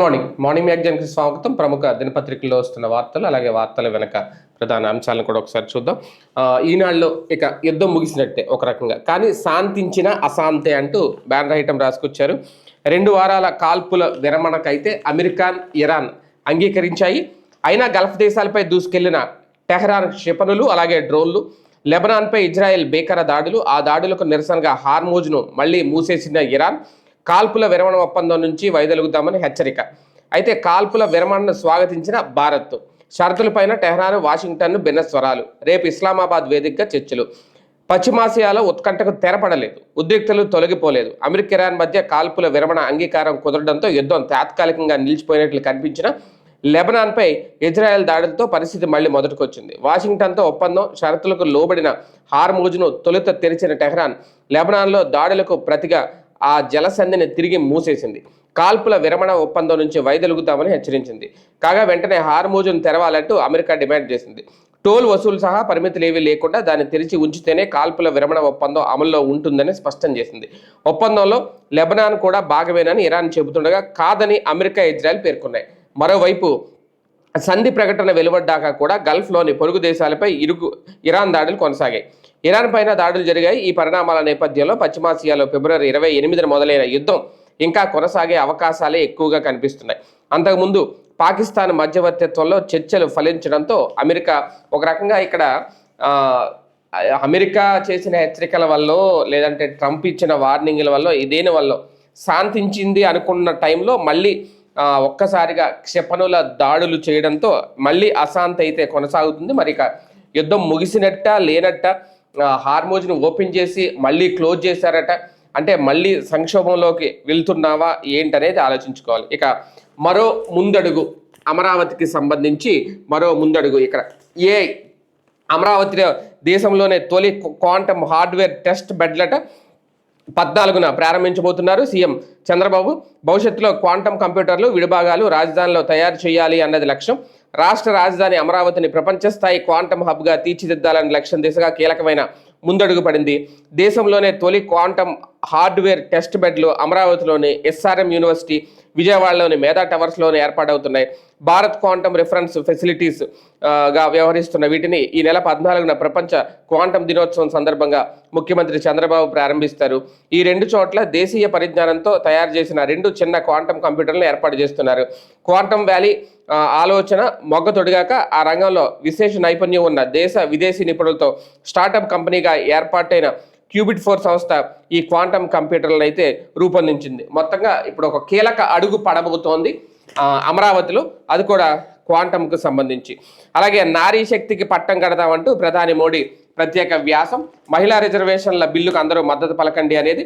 Morning మ్యాగజైన్కి స్వాగతం. ప్రముఖ దినపత్రికల్లో వస్తున్న వార్తలు, అలాగే వార్తల వెనక ప్రధాన అంశాలను కూడా ఒకసారి చూద్దాం. ఈనాడులో ఇక యుద్ధం ముగిసినట్టే ఒక రకంగా, కానీ శాంతించిన అశాంతే అంటూ బ్యానర్ ఐటమ్ రాసుకొచ్చారు. 2 వారాల కాల్పుల విరమణకైతే అమెరికా, ఇరాన్ అంగీకరించాయి. అయినా గల్ఫ్ దేశాలపై దూసుకెళ్లిన టెహ్రాన్ క్షిపణులు, అలాగే డ్రోన్లు, లెబనాన్పై ఇజ్రాయెల్ భీకర దాడులు, ఆ దాడులకు నిరసనగా హార్మోజ్ను మళ్లీ మూసేసిన ఇరాన్ కాల్పుల విరమణ ఒప్పందం నుంచి వైదొలుగుతామని హెచ్చరిక. అయితే కాల్పుల విరమణను స్వాగతించిన భారత్, షరతులపైన టెహ్రాన్, వాషింగ్టన్ భిన్న స్వరాలు. రేపు ఇస్లామాబాద్ వేదికగా చర్చలు. పశ్చిమాసియాలో ఉత్కంఠకు తెరపడలేదు, ఉద్రిక్తలు తొలగిపోలేదు. అమెరికా, ఇరాన్ మధ్య కాల్పుల విరమణ అంగీకారం కుదరడంతో యుద్ధం తాత్కాలికంగా నిలిచిపోయినట్లు కనిపించిన లెబనాన్పై ఇజ్రాయెల్ దాడులతో పరిస్థితి మళ్లీ మొదటికొచ్చింది. వాషింగ్టన్తో ఒప్పందం, షరతులకు లోబడిన హార్మోజ్ను తొలుత తెరిచిన టెహ్రాన్ లెబనాన్లో దాడులకు ప్రతిగా ఆ జలసంధిని తిరిగి మూసేసింది. కాల్పుల విరమణ ఒప్పందం నుంచి వైదొలుగుతామని హెచ్చరించింది. కాగా వెంటనే హార్మోజ్ను తెరవాలంటూ అమెరికా డిమాండ్ చేసింది. టోల్ వసూలు సహా పరిమితులేవీ లేకుండా దాన్ని తెరిచి ఉంచితేనే కాల్పుల విరమణ ఒప్పందం అమల్లో ఉంటుందని స్పష్టం చేసింది. ఒప్పందంలో లెబనాన్ కూడా భాగమేనని ఇరాన్ చెబుతుండగా కాదని అమెరికా, ఇజ్రాయెల్ పేర్కొన్నాయి. మరోవైపు సంధి ప్రకటన వెలువడ్డాక కూడా గల్ఫ్లోని పొరుగు దేశాలపై ఇరాన్ దాడులు కొనసాగాయి. ఇరాన్ పైన దాడులు జరిగాయి. ఈ పరిణామాల నేపథ్యంలో పశ్చిమాసియాలో ఫిబ్రవరి 28న మొదలైన యుద్ధం ఇంకా కొనసాగే అవకాశాలే ఎక్కువగా కనిపిస్తున్నాయి. అంతకుముందు పాకిస్తాన్ మధ్యవర్తిత్వంలో చర్చలు ఫలించడంతో అమెరికా ఒక రకంగా ఇక్కడ అమెరికా చేసిన హెచ్చరికల వల్ల, లేదంటే ట్రంప్ ఇచ్చిన వార్నింగ్ల వల్ల, ఇదేని వల్ల శాంతించింది అనుకున్న టైంలో మళ్ళీ ఒక్కసారిగా క్షిపణుల దాడులు చేయడంతో మళ్ళీ అశాంతి అయితే కొనసాగుతుంది. మరి ఇక యుద్ధం ముగిసినట్ట లేనట్ట, హార్మోజ్ను ఓపెన్ చేసి మళ్ళీ క్లోజ్ చేశారట, అంటే మళ్ళీ సంక్షోభంలోకి వెళ్తున్నావా ఏంటనేది ఆలోచించుకోవాలి. ఇక మరో ముందడుగు అమరావతికి సంబంధించి మరో ముందడుగు ఇక్కడ అమరావతిలో దేశంలోనే తొలి క్వాంటమ్ హార్డ్వేర్ టెస్ట్ బెడ్లట 14న ప్రారంభించబోతున్నారు సీఎం చంద్రబాబు. భవిష్యత్తులో క్వాంటమ్ కంప్యూటర్లు, విడిభాగాలు రాజధానిలో తయారు చేయాలి అన్నది లక్ష్యం. రాష్ట్ర రాజధాని అమరావతిని ప్రపంచ స్థాయి క్వాంటమ్ హబ్గా తీర్చిదిద్దాలనే లక్ష్యం దిశగా కీలకమైన ముందడుగు పడింది. దేశంలోనే తొలి క్వాంటమ్ హార్డ్వేర్ టెస్ట్ బెడ్లు అమరావతిలోని ఎస్ఆర్ఎం యూనివర్సిటీ, విజయవాడలోని మేధా టవర్స్లోనే ఏర్పాటవుతున్నాయి. భారత్ క్వాంటమ్ రిఫరెన్స్ ఫెసిలిటీస్ గా వ్యవహరిస్తున్న వీటిని ఈ నెల 14న ప్రపంచ క్వాంటమ్ దినోత్సవం సందర్భంగా ముఖ్యమంత్రి చంద్రబాబు ప్రారంభిస్తారు. ఈ 2 చోట్ల దేశీయ పరిజ్ఞానంతో తయారు చేసిన 2 చిన్న క్వాంటమ్ కంప్యూటర్లను ఏర్పాటు చేస్తున్నారు. క్వాంటమ్ వ్యాలీ ఆలోచన మొగ్గతొడిగాక ఆ రంగంలో విశేష నైపుణ్యం ఉన్న దేశ విదేశీ నిపుణులతో స్టార్టప్ కంపెనీగా ఏర్పాటైన క్యూబిట్ 4 సంస్థ ఈ క్వాంటమ్ కంప్యూటర్లను అయితే రూపొందించింది. మొత్తంగా ఇప్పుడు ఒక కీలక అడుగు పడబోతోంది అమరావతిలో, అది కూడా క్వాంటమ్కు సంబంధించి. అలాగే నారీ శక్తికి పట్టం కడతామంటూ ప్రధాని మోడీ ప్రత్యేక వ్యాసం. మహిళా రిజర్వేషన్ల బిల్లుకు అందరూ మద్దతు పలకండి అనేది.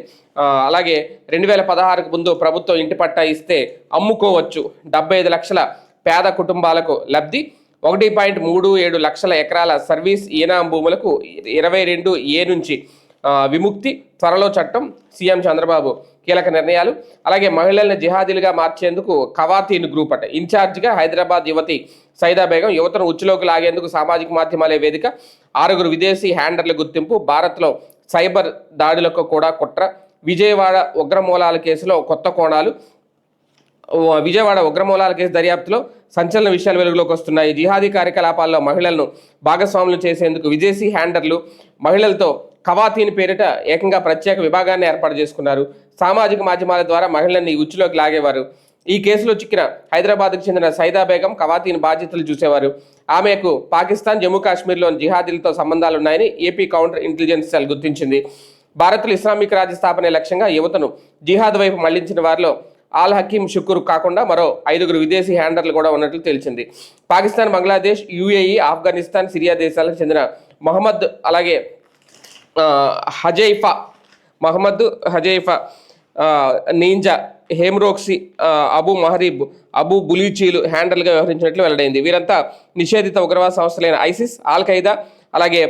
అలాగే 2016కు ముందు ప్రభుత్వం ఇంటి పట్టా ఇస్తే అమ్ముకోవచ్చు, 75 లక్షల పేద కుటుంబాలకు లబ్ధి, 1.37 లక్షల ఎకరాల సర్వీస్ ఈనాం భూములకు 22A నుంచి విముక్తి, త్వరలో చట్టం. సీఎం చంద్రబాబు కీలక నిర్ణయాలు. అలాగే మహిళల్ని జిహాదీలుగా మార్చేందుకు ఖవాతీన్ గ్రూప్ ఇన్ఛార్జిగా హైదరాబాద్ యువతి సైదా బేగం. యువతను ఉచ్చులోకి లాగేందుకు సామాజిక మాధ్యమాలే వేదిక. 6 విదేశీ హ్యాండర్ల గుర్తింపు. భారత్లో సైబర్ దాడులకు కూడా కుట్ర. విజయవాడ ఉగ్రమూలాల కేసులో కొత్త కోణాలు. విజయవాడ ఉగ్రమూలాల కేసు దర్యాప్తులో సంచలన విషయాలు వెలుగులోకి వస్తున్నాయి. జిహాదీ కార్యకలాపాల్లో మహిళలను భాగస్వాములు చేసేందుకు విదేశీ హ్యాండర్లు మహిళలతో ఖవాతీన్ పేరిట ఏకంగా ప్రత్యేక విభాగాన్ని ఏర్పాటు చేసుకున్నారు. సామాజిక మాధ్యమాల ద్వారా మహిళల్ని ఉచ్చులోకి లాగేవారు. ఈ కేసులో చిక్కిన హైదరాబాద్కు చెందిన సైదా బేగం ఖవాతీన్ బాధ్యతలు చూసేవారు. ఆమెకు పాకిస్తాన్, జమ్మూ కాశ్మీర్లోని జిహాదీలతో సంబంధాలున్నాయని ఏపీ కౌంటర్ ఇంటెలిజెన్స్ సెల్ గుర్తించింది. భారత్లో ఇస్లామిక్ రాజ్య స్థాపనే లక్ష్యంగా యువతను జిహాద్ వైపు మళ్లించిన వారిలో ఆల్ హకీం షుకూర్ కాకుండా మరో 5 విదేశీ హ్యాండర్లు కూడా ఉన్నట్లు తెలిసింది. పాకిస్తాన్, బంగ్లాదేశ్, యుఏఈ, ఆఫ్ఘనిస్తాన్, సిరియా దేశాలకు చెందిన మహమ్మద్, అలాగే హజైఫా, నీంజా, హేమ్రోక్సీ, అబు మహరీబ్, అబు బులీచీలు హ్యాండల్గా వ్యవహరించినట్లు వెల్లడైంది. వీరంతా నిషేధిత ఉగ్రవాద సంస్థలైన ఐసిస్, ఆల్ ఖైదా, అలాగే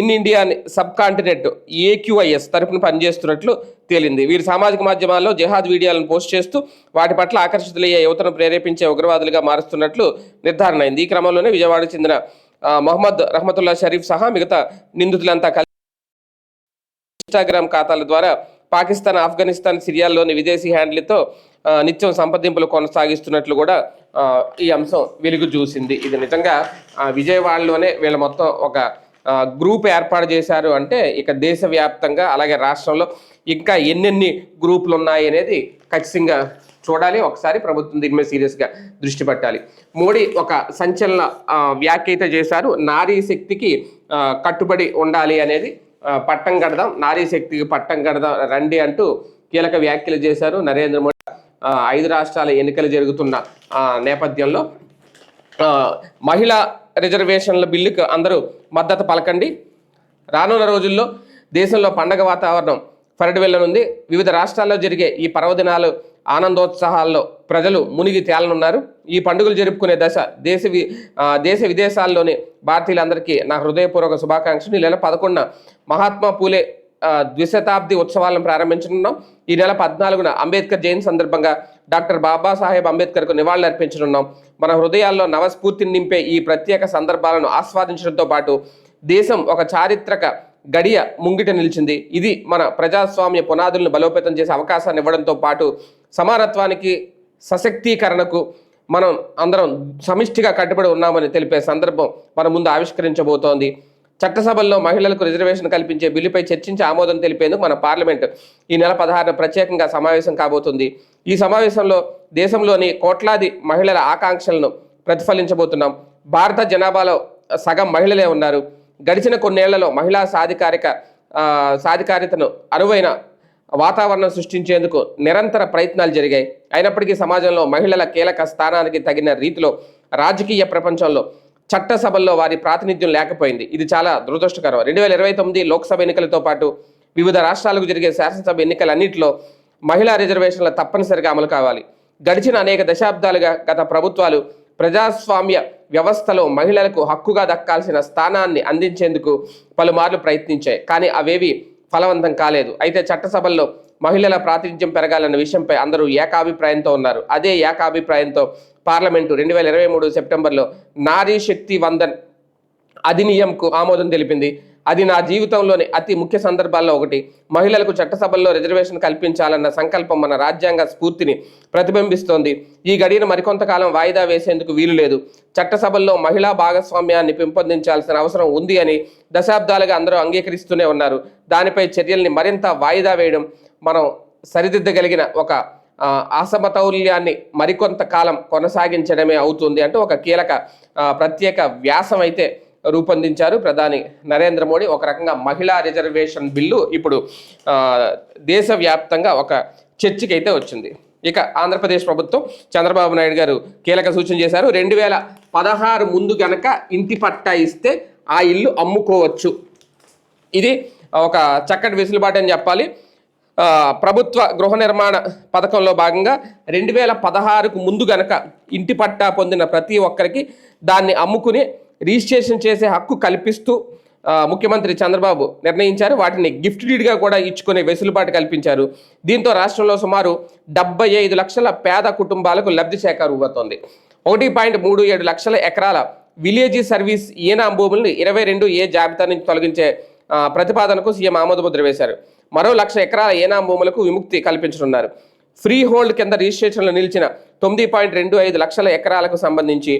in India sub continent AQIS తరపున పనిచేస్తున్నట్లు తేలింది. వీరు సామాజిక మాధ్యమాల్లో జిహాద్ వీడియోలను పోస్ట్ చేస్తూ వాటి పట్ల ఆకర్షితులయ్యే యువతను ప్రేరేపించే ఉగ్రవాదులుగా మారుస్తున్నట్లు నిర్ధారణ అయింది. ఈ క్రమంలోనే విజయవాడకు చెందిన మహమ్మద్ రహమతుల్లా షరీఫ్ సహా మిగతా నిందితులంతా కలిసి ఇన్స్టాగ్రామ్ ఖాతాల ద్వారా పాకిస్తాన్, ఆఫ్ఘనిస్తాన్, సిరియాల్లోని విదేశీ హ్యాండిల్తో నిత్యం సంప్రదింపులు కొనసాగిస్తున్నట్లు కూడా ఈ అంశం వెలుగు చూసింది. ఇది నిజంగా విజయవాడలోనే వీళ్ళ మొత్తం ఒక గ్రూప్ ఏర్పాటు చేశారు అంటే ఇక దేశవ్యాప్తంగా అలాగే రాష్ట్రంలో ఇంకా ఎన్నెన్ని గ్రూపులు ఉన్నాయి అనేది ఖచ్చితంగా చూడాలి. ఒకసారి ప్రభుత్వం దీని మీద సీరియస్గా దృష్టి పెట్టాలి. మోడీ ఒక సంచలన వ్యాఖ్య అయితే చేశారు. నారీ శక్తికి కట్టుబడి ఉండాలి అనేది, పట్టం కడదాం, నారీ శక్తికి పట్టం కడదాం రండి అంటూ కీలక వ్యాఖ్యలు చేశారు నరేంద్ర మోడీ. 5 రాష్ట్రాల ఎన్నికలు జరుగుతున్న నేపథ్యంలో మహిళా రిజర్వేషన్ల బిల్లుకు అందరూ మద్దతు పలకండి. రానున్న రోజుల్లో దేశంలో పండగ వాతావరణం ఫరడివెల్లనుంది. వివిధ రాష్ట్రాల్లో జరిగే ఈ పర్వదినాలు ఆనందోత్సాహాల్లో ప్రజలు మునిగి తేలనున్నారు. ఈ పండుగలు జరుపుకునే దేశ విదేశాల్లోని భారతీయులందరికీ నా హృదయపూర్వక శుభాకాంక్షలు. ఈ నెల 11న మహాత్మా పూలే ద్విశతాబ్ది ఉత్సవాలను ప్రారంభించనున్నాం. ఈ నెల 14న అంబేద్కర్ జయంతి సందర్భంగా డాక్టర్ బాబాసాహెబ్ అంబేద్కర్కు నివాళులు అర్పించనున్నాం. మన హృదయాల్లో నవస్ఫూర్తిని నింపే ఈ ప్రత్యేక సందర్భాలను ఆస్వాదించడంతో పాటు దేశం ఒక చారిత్రక గడియ ముంగిట నిలిచింది. ఇది మన ప్రజాస్వామ్య పునాదులను బలోపేతం చేసే అవకాశాన్ని ఇవ్వడంతో పాటు సమానత్వానికి, సశక్తీకరణకు మనం అందరం సమిష్టిగా కట్టుబడి ఉన్నామని తెలిపే సందర్భం మన ముందు ఆవిష్కరించబోతోంది. చట్టసభల్లో మహిళలకు రిజర్వేషన్ కల్పించే బిల్లుపై చర్చించి ఆమోదం తెలిపేందుకు మన పార్లమెంట్ ఈ నెల 16న ప్రత్యేకంగా సమావేశం కాబోతుంది. ఈ సమావేశంలో దేశంలోని కోట్లాది మహిళల ఆకాంక్షలను ప్రతిఫలించబోతున్నాం. భారత జనాభాలో సగం మహిళలే ఉన్నారు. గడిచిన కొన్నేళ్లలో మహిళా సాధికారితను అనువైన వాతావరణం సృష్టించేందుకు నిరంతర ప్రయత్నాలు జరిగాయి. అయినప్పటికీ సమాజంలో మహిళల కీలక స్థానానికి తగిన రీతిలో రాజకీయ ప్రపంచంలో చట్టసభల్లో వారి ప్రాతినిధ్యం లేకపోయింది. ఇది చాలా దురదృష్టకరం. 2029 లోక్సభ ఎన్నికలతో పాటు వివిధ రాష్ట్రాలకు జరిగే శాసనసభ ఎన్నికలన్నింటిలో మహిళా రిజర్వేషన్లు తప్పనిసరిగా అమలు కావాలి. గడిచిన అనేక దశాబ్దాలుగా గత ప్రభుత్వాలు ప్రజాస్వామ్య వ్యవస్థలో మహిళలకు హక్కుగా దక్కాల్సిన స్థానాన్ని అందించేందుకు పలుమార్లు ప్రయత్నించాయి, కానీ అవేవి ఫలవంతం కాలేదు. అయితే చట్టసభల్లో మహిళల ప్రాతినిధ్యం పెరగాలన్న విషయంపై అందరూ ఏకాభిప్రాయంతో ఉన్నారు. అదే ఏకాభిప్రాయంతో పార్లమెంటు 2023 సెప్టెంబర్లో నారీ శక్తి వందన్ అధినియంకు ఆమోదం తెలిపింది. అది నా జీవితంలోని అతి ముఖ్య సందర్భాల్లో ఒకటి. మహిళలకు చట్టసభల్లో రిజర్వేషన్ కల్పించాలన్న సంకల్పం మన రాజ్యాంగ స్ఫూర్తిని ప్రతిబింబిస్తోంది. ఈ గడియను మరికొంతకాలం వాయిదా వేసేందుకు వీలు లేదు. చట్టసభల్లో మహిళా భాగస్వామ్యాన్ని పెంపొందించాల్సిన అవసరం ఉంది అని దశాబ్దాలుగా అందరూ అంగీకరిస్తూనే ఉన్నారు. దానిపై చర్యల్ని మరింత వాయిదా వేయడం మనం సరిదిద్దగలిగిన ఒక అసమతౌల్యాన్ని మరికొంతకాలం కొనసాగించడమే అవుతుంది అంటూ ఒక కీలక ప్రత్యేక వ్యాసం అయితే రూపొందించారు ప్రధాని నరేంద్ర మోడీ. ఒక రకంగా మహిళా రిజర్వేషన్ బిల్లు ఇప్పుడు దేశవ్యాప్తంగా ఒక చర్చకి అయితే వచ్చింది. ఇక ఆంధ్రప్రదేశ్ ప్రభుత్వం చంద్రబాబు నాయుడు గారు కీలక సూచన చేశారు. 2016 ముందు గనక ఇంటి పట్టా ఇస్తే ఆ ఇల్లు అమ్ముకోవచ్చు. ఇది ఒక చక్కటి వెసులుబాటు అని చెప్పాలి. ప్రభుత్వ గృహ నిర్మాణ పథకంలో భాగంగా 2016కు ముందు గనక ఇంటి పట్టా పొందిన ప్రతి ఒక్కరికి దాన్ని అమ్ముకుని రిజిస్ట్రేషన్ చేసే హక్కు కల్పిస్తూ ముఖ్యమంత్రి చంద్రబాబు నిర్ణయించారు. వాటిని గిఫ్ట్ డీడ్గా కూడా ఇచ్చుకునే వెసులుబాటు కల్పించారు. దీంతో రాష్ట్రంలో సుమారు 75 లక్షల పేద కుటుంబాలకు లబ్ధి చేకూరబోతోంది. 1.37 లక్షల ఎకరాల విలేజీ సర్వీస్ ఈనాం భూముల్ని 22A జాబితా నుంచి తొలగించే ప్రతిపాదనకు సీఎం ఆమోదముద్ర వేశారు. మరో 1 లక్ష ఎకరాల ఏనాం భూములకు విముక్తి కల్పించనున్నారు. ఫ్రీ హోల్డ్ కింద రిజిస్ట్రేషన్లు నిలిచిన 9.25 లక్షల ఎకరాలకు సంబంధించి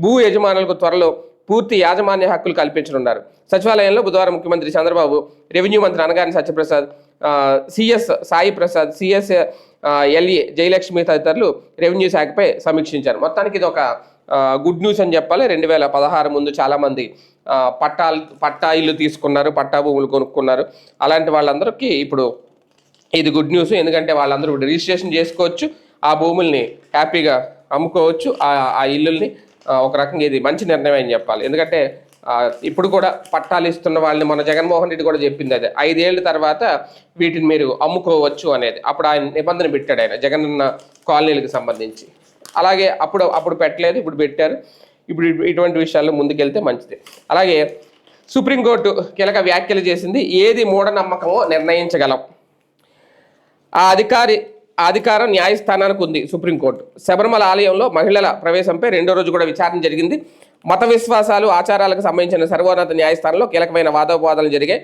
భూ యజమానులకు త్వరలో పూర్తి యాజమాన్య హక్కులు కల్పించనున్నారు. సచివాలయంలో బుధవారం ముఖ్యమంత్రి చంద్రబాబు, రెవెన్యూ మంత్రి Anagani Satyaprasad, CS Sai Prasad, CS LA Jayalakshmi తదితరులు రెవెన్యూ శాఖపై సమీక్షించారు. మొత్తానికి ఇది ఒక గుడ్ న్యూస్ అని చెప్పాలి. 2016 ముందు చాలామంది పట్టా ఇల్లు తీసుకున్నారు, పట్టా భూములు కొనుక్కున్నారు. అలాంటి వాళ్ళందరికీ ఇప్పుడు ఇది గుడ్ న్యూస్. ఎందుకంటే వాళ్ళందరూ ఇప్పుడు రిజిస్ట్రేషన్ చేసుకోవచ్చు, ఆ భూముల్ని హ్యాపీగా అమ్ముకోవచ్చు, ఆ ఇల్లుల్ని. ఒక రకంగా ఇది మంచి నిర్ణయం అని చెప్పాలి. ఎందుకంటే ఇప్పుడు కూడా పట్టాలు ఇస్తున్న వాళ్ళని మన జగన్మోహన్ రెడ్డి కూడా చెప్పింది అదే, 5 ఏళ్ళ తర్వాత వీటిని మీరు అమ్ముకోవచ్చు అనేది. అప్పుడు ఆయన నిబంధన పెట్టాడు, ఆయన జగనన్న కాలనీలకు సంబంధించి. అలాగే అప్పుడు పెట్టలేదు, ఇప్పుడు పెట్టారు. ఇప్పుడు ఇటువంటి విషయాల్లో ముందుకెళ్తే మంచిది. అలాగే సుప్రీంకోర్టు కీలక వ్యాఖ్యలు చేసింది. ఏది మూఢనమ్మకమో నిర్ణయించగలం, ఆ అధికారం న్యాయస్థానానికి ఉంది సుప్రీంకోర్టు. శబరిమల ఆలయంలో మహిళల ప్రవేశంపై 2వ రోజు కూడా విచారణ జరిగింది. మత విశ్వాసాలు, ఆచారాలకు సంబంధించిన సర్వోన్నత న్యాయస్థానంలో కీలకమైన వాదోపవాదాలు జరిగాయి.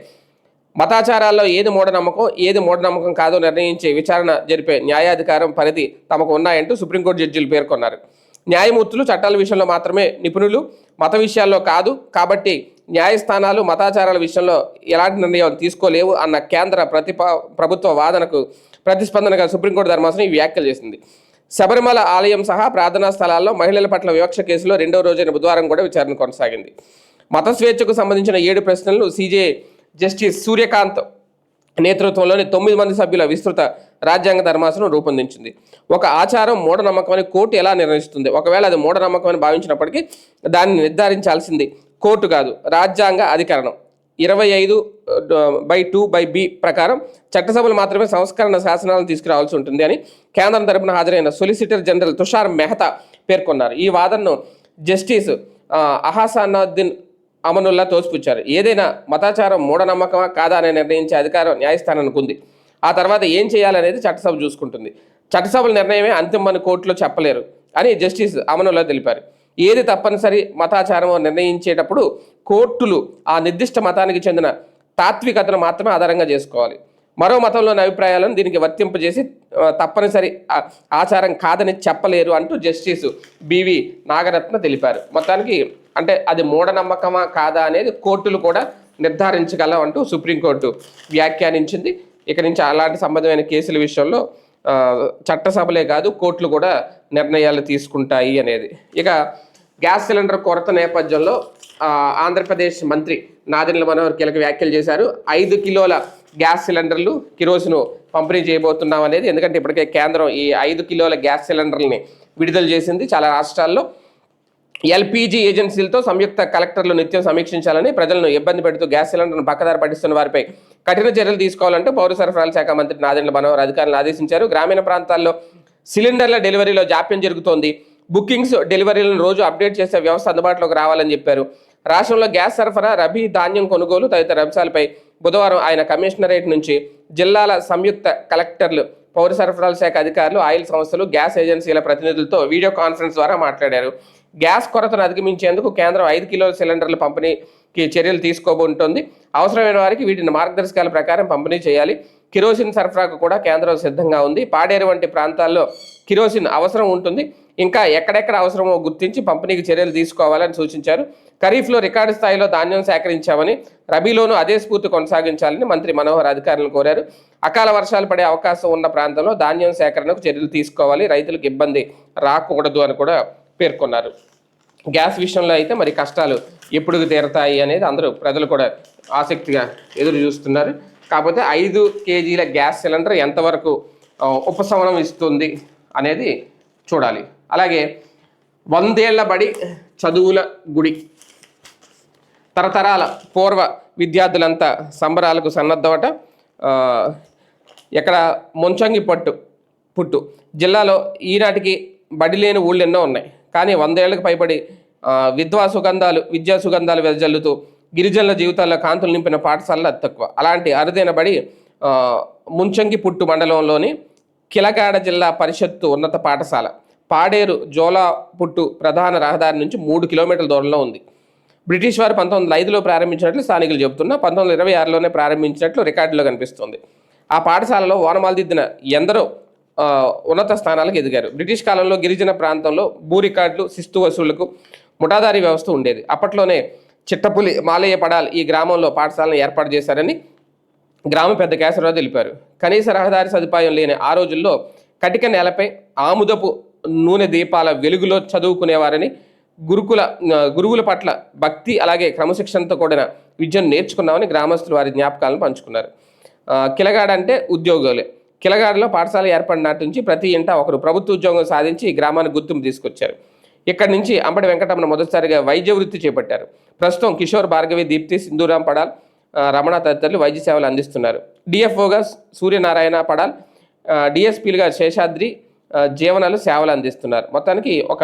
మతాచారాల్లో ఏది మూఢనమ్మకం ఏది మూఢనమ్మకం కాదో నిర్ణయించే విచారణ జరిపే న్యాయాధికారం పరిధి తమకు ఉన్నాయంటూ సుప్రీంకోర్టు జడ్జీలు పేర్కొన్నారు. న్యాయమూర్తులు చట్టాల విషయంలో మాత్రమే నిపుణులు, మత విషయాల్లో కాదు, కాబట్టి న్యాయస్థానాలు మతాచారాల విషయంలో ఎలాంటి నిర్ణయం తీసుకోలేవు అన్న కేంద్ర ప్రభుత్వ వాదనకు ప్రతిస్పందనగా సుప్రీంకోర్టు ధర్మాసనం ఈ వ్యాఖ్యలు చేసింది. శబరిమల ఆలయం సహా ప్రార్థనా స్థలాల్లో మహిళల పట్ల వివక్ష కేసులో రెండో రోజైన బుధవారం కూడా విచారణ కొనసాగింది. మత స్వేచ్ఛకు సంబంధించిన 7 ప్రశ్నలను సీజే జస్టిస్ సూర్యకాంత్ నేతృత్వంలోని 9 మంది సభ్యుల విస్తృత రాజ్యాంగ ధర్మాసనం రూపొందించింది. ఒక ఆచారం మూఢనమ్మకమని కోర్టు ఎలా నిర్ణయిస్తుంది? ఒకవేళ అది మూఢనమ్మకమని భావించినప్పటికీ దాన్ని నిర్ధారించాల్సింది కోర్టు కాదు, రాజ్యాంగ అధికరణం. 25/2/B ప్రకారం చట్టసభలు మాత్రమే సంస్కరణ శాసనాలను తీసుకురావాల్సి ఉంటుంది అని కేంద్రం తరపున హాజరైన సొలిసిటర్ జనరల్ తుషార్ మెహతా పేర్కొన్నారు. ఈ వాదనను జస్టిస్ అహసానుద్దీన్ అమనుల్లా తోసిపుచ్చారు. ఏదైనా మతాచారం మూఢనమ్మకమా కాదా అని నిర్ణయించే అధికారం న్యాయస్థానానికి ఉంది. ఆ తర్వాత ఏం చేయాలనేది చట్టసభ చూసుకుంటుంది. చట్టసభల నిర్ణయమే అంతిమని కోర్టులో చెప్పలేరు అని జస్టిస్ అమనుల్లా తెలిపారు. ఏది తప్పనిసరి మతాచారం నిర్ణయించేటప్పుడు కోర్టులు ఆ నిర్దిష్ట మతానికి చెందిన తాత్వికతను మాత్రమే ఆధారంగా చేసుకోవాలి. మరో మతంలోని అభిప్రాయాలను దీనికి వర్తింపజేసి తప్పనిసరి ఆచారం కాదని చెప్పలేరు అంటూ జస్టిస్ బివి నాగరత్న తెలిపారు. మొత్తానికి అంటే అది మూఢనమ్మకమా కాదా అనేది కోర్టులు కూడా నిర్ధారించగలవు అంటూ సుప్రీంకోర్టు వ్యాఖ్యానించింది. ఇక నుంచి అలాంటి సంబంధమైన కేసుల విషయంలో చట్టసభలే కాదు కోర్టులు కూడా నిర్ణయాలు తీసుకుంటాయి అనేది. ఇక గ్యాస్ సిలిండర్ కొరత నేపథ్యంలో ఆంధ్రప్రదేశ్ మంత్రి నాదెండ్ల మనోహర్ కీలక వ్యాఖ్యలు చేశారు. 5 కిలోల గ్యాస్ సిలిండర్లు కిరోసిన్ పంపిణీ చేయబోతున్నాం అనేది. ఎందుకంటే ఇప్పటికే కేంద్రం ఈ 5 కిలోల గ్యాస్ సిలిండర్లని విడుదల చేసింది. చాలా రాష్ట్రాల్లో ఎల్పీజీ ఏజెన్సీలతో సంయుక్త కలెక్టర్లు నిత్యం సమీక్షించాలని, ప్రజలను ఇబ్బంది పెడుతూ గ్యాస్ సిలిండర్ను పక్కదారి పట్టిస్తున్న వారిపై కఠిన చర్యలు తీసుకోవాలంటూ పౌర సరఫరాల శాఖ మంత్రి నాదెండ్ల మనోహర్ అధికారులను ఆదేశించారు. గ్రామీణ ప్రాంతాల్లో సిలిండర్ల డెలివరీలో జాప్యం జరుగుతోంది. బుకింగ్స్, డెలివరీలను రోజు అప్డేట్ చేసే వ్యవస్థ అందుబాటులోకి రావాలని చెప్పారు. రాష్ట్రంలో గ్యాస్ సరఫరా, రబీ ధాన్యం కొనుగోలు తదితర అంశాలపై బుధవారం ఆయన కమిషనరేట్ నుంచి జిల్లాల సంయుక్త కలెక్టర్లు, పౌర సరఫరాల శాఖ అధికారులు, ఆయిల్ సంస్థలు, గ్యాస్ ఏజెన్సీల ప్రతినిధులతో వీడియో కాన్ఫరెన్స్ ద్వారా మాట్లాడారు. గ్యాస్ కొరతను అధిగమించేందుకు కేంద్రం 5 కిలోల సిలిండర్ల పంపిణీకి చర్యలు తీసుకోబోతోంది. అవసరమైన వారికి వీటిని మార్గదర్శకాల ప్రకారం పంపిణీ చేయాలి. కిరోసిన్ సరఫరాకు కూడా కేంద్రం సిద్ధంగా ఉంది. పాడేరు వంటి ప్రాంతాల్లో కిరోసిన్ అవసరం ఉంటుంది. ఇంకా ఎక్కడెక్కడ అవసరమో గుర్తించి పంపిణీకి చర్యలు తీసుకోవాలని సూచించారు. ఖరీఫ్లో రికార్డు స్థాయిలో ధాన్యం సేకరించామని, రబీలోనూ అదే స్ఫూర్తి కొనసాగించాలని మంత్రి మనోహర్ అధికారులను కోరారు. అకాల వర్షాలు పడే అవకాశం ఉన్న ప్రాంతంలో ధాన్యం సేకరణకు చర్యలు తీసుకోవాలి, రైతులకు ఇబ్బంది రాకూడదు అని కూడా పేర్కొన్నారు. గ్యాస్ విషయంలో అయితే మరి కష్టాలు ఎప్పుడు తీరతాయి అనేది అందరూ ప్రజలు కూడా ఆసక్తిగా ఎదురు చూస్తున్నారు. కాకపోతే 5 కేజీల గ్యాస్ సిలిండర్ ఎంతవరకు ఉపశమనం ఇస్తుంది అనేది చూడాలి. అలాగే 100 ఏళ్ల బడి చదువుల గుడి, తరతరాల పూర్వ విద్యార్థులంతా సంబరాలకు సన్నద్ధమట. ఇక్కడ ముంచంగి పుట్టు జిల్లాలో ఈనాటికి బడి లేని ఊళ్ళు ఎన్నో ఉన్నాయి. కానీ 100 ఏళ్లకు పైబడి విద్యా సుగంధాలు వెదజల్లుతూ గిరిజనుల జీవితాల్లో కాంతులు నింపిన పాఠశాలలు అతి తక్కువ. అలాంటి అరుదైన బడి ముంచంగి పుట్టు మండలంలోని కిలగాడ జిల్లా పరిషత్తు ఉన్నత పాఠశాల పాడేరు జోలాపుట్టు ప్రధాన రహదారి నుంచి 3 కిలోమీటర్ల దూరంలో ఉంది. బ్రిటిష్ వారు 1905లో ప్రారంభించినట్లు స్థానికులు చెబుతున్నా 1926లోనే ప్రారంభించినట్లు రికార్డులో కనిపిస్తుంది. ఆ పాఠశాలలో ఓనమాలదిద్దిన ఎందరో ఉన్నత స్థానాలకు ఎదిగారు. బ్రిటిష్ కాలంలో గిరిజన ప్రాంతంలో భూ రికార్డులు, శిస్తు వసూళ్లకు ముఠాదారీ వ్యవస్థ ఉండేది. అప్పట్లోనే చిట్టపులి మాలయ్య పడాల్ ఈ గ్రామంలో పాఠశాలను ఏర్పాటు చేశారని గ్రామ పెద్ద కేశవరావు తెలిపారు. కనీస రహదారి సదుపాయం లేని ఆ రోజుల్లో కటిక నేలపై ఆముదపు నూనె దీపాల వెలుగులో చదువుకునేవారని, గురువుల పట్ల భక్తి అలాగే క్రమశిక్షణతో కూడిన విద్యను నేర్చుకున్నామని గ్రామస్తులు వారి జ్ఞాపకాలను పంచుకున్నారు. కిలగాడ అంటే ఉద్యోగులే. కిలగాడలో పాఠశాల ఏర్పడిన నాటి నుంచి ప్రతి ఇంట ఒకరు ప్రభుత్వ ఉద్యోగం సాధించి ఈ గ్రామానికి గుర్తింపు తీసుకొచ్చారు. ఇక్కడి నుంచి అంబటి వెంకటరమణ మొదటిసారిగా వైద్య వృత్తి చేపట్టారు. ప్రస్తుతం కిషోర్, భార్గవి, దీప్తి, సింధూరాం పడాల్, రమణ తదితరులు వైద్య సేవలు అందిస్తున్నారు. డిఎఫ్ఓగా సూర్యనారాయణ పడాల్, డిఎస్పీలుగా శేషాద్రి జీవనాలు సేవలు అందిస్తున్నారు. మొత్తానికి ఒక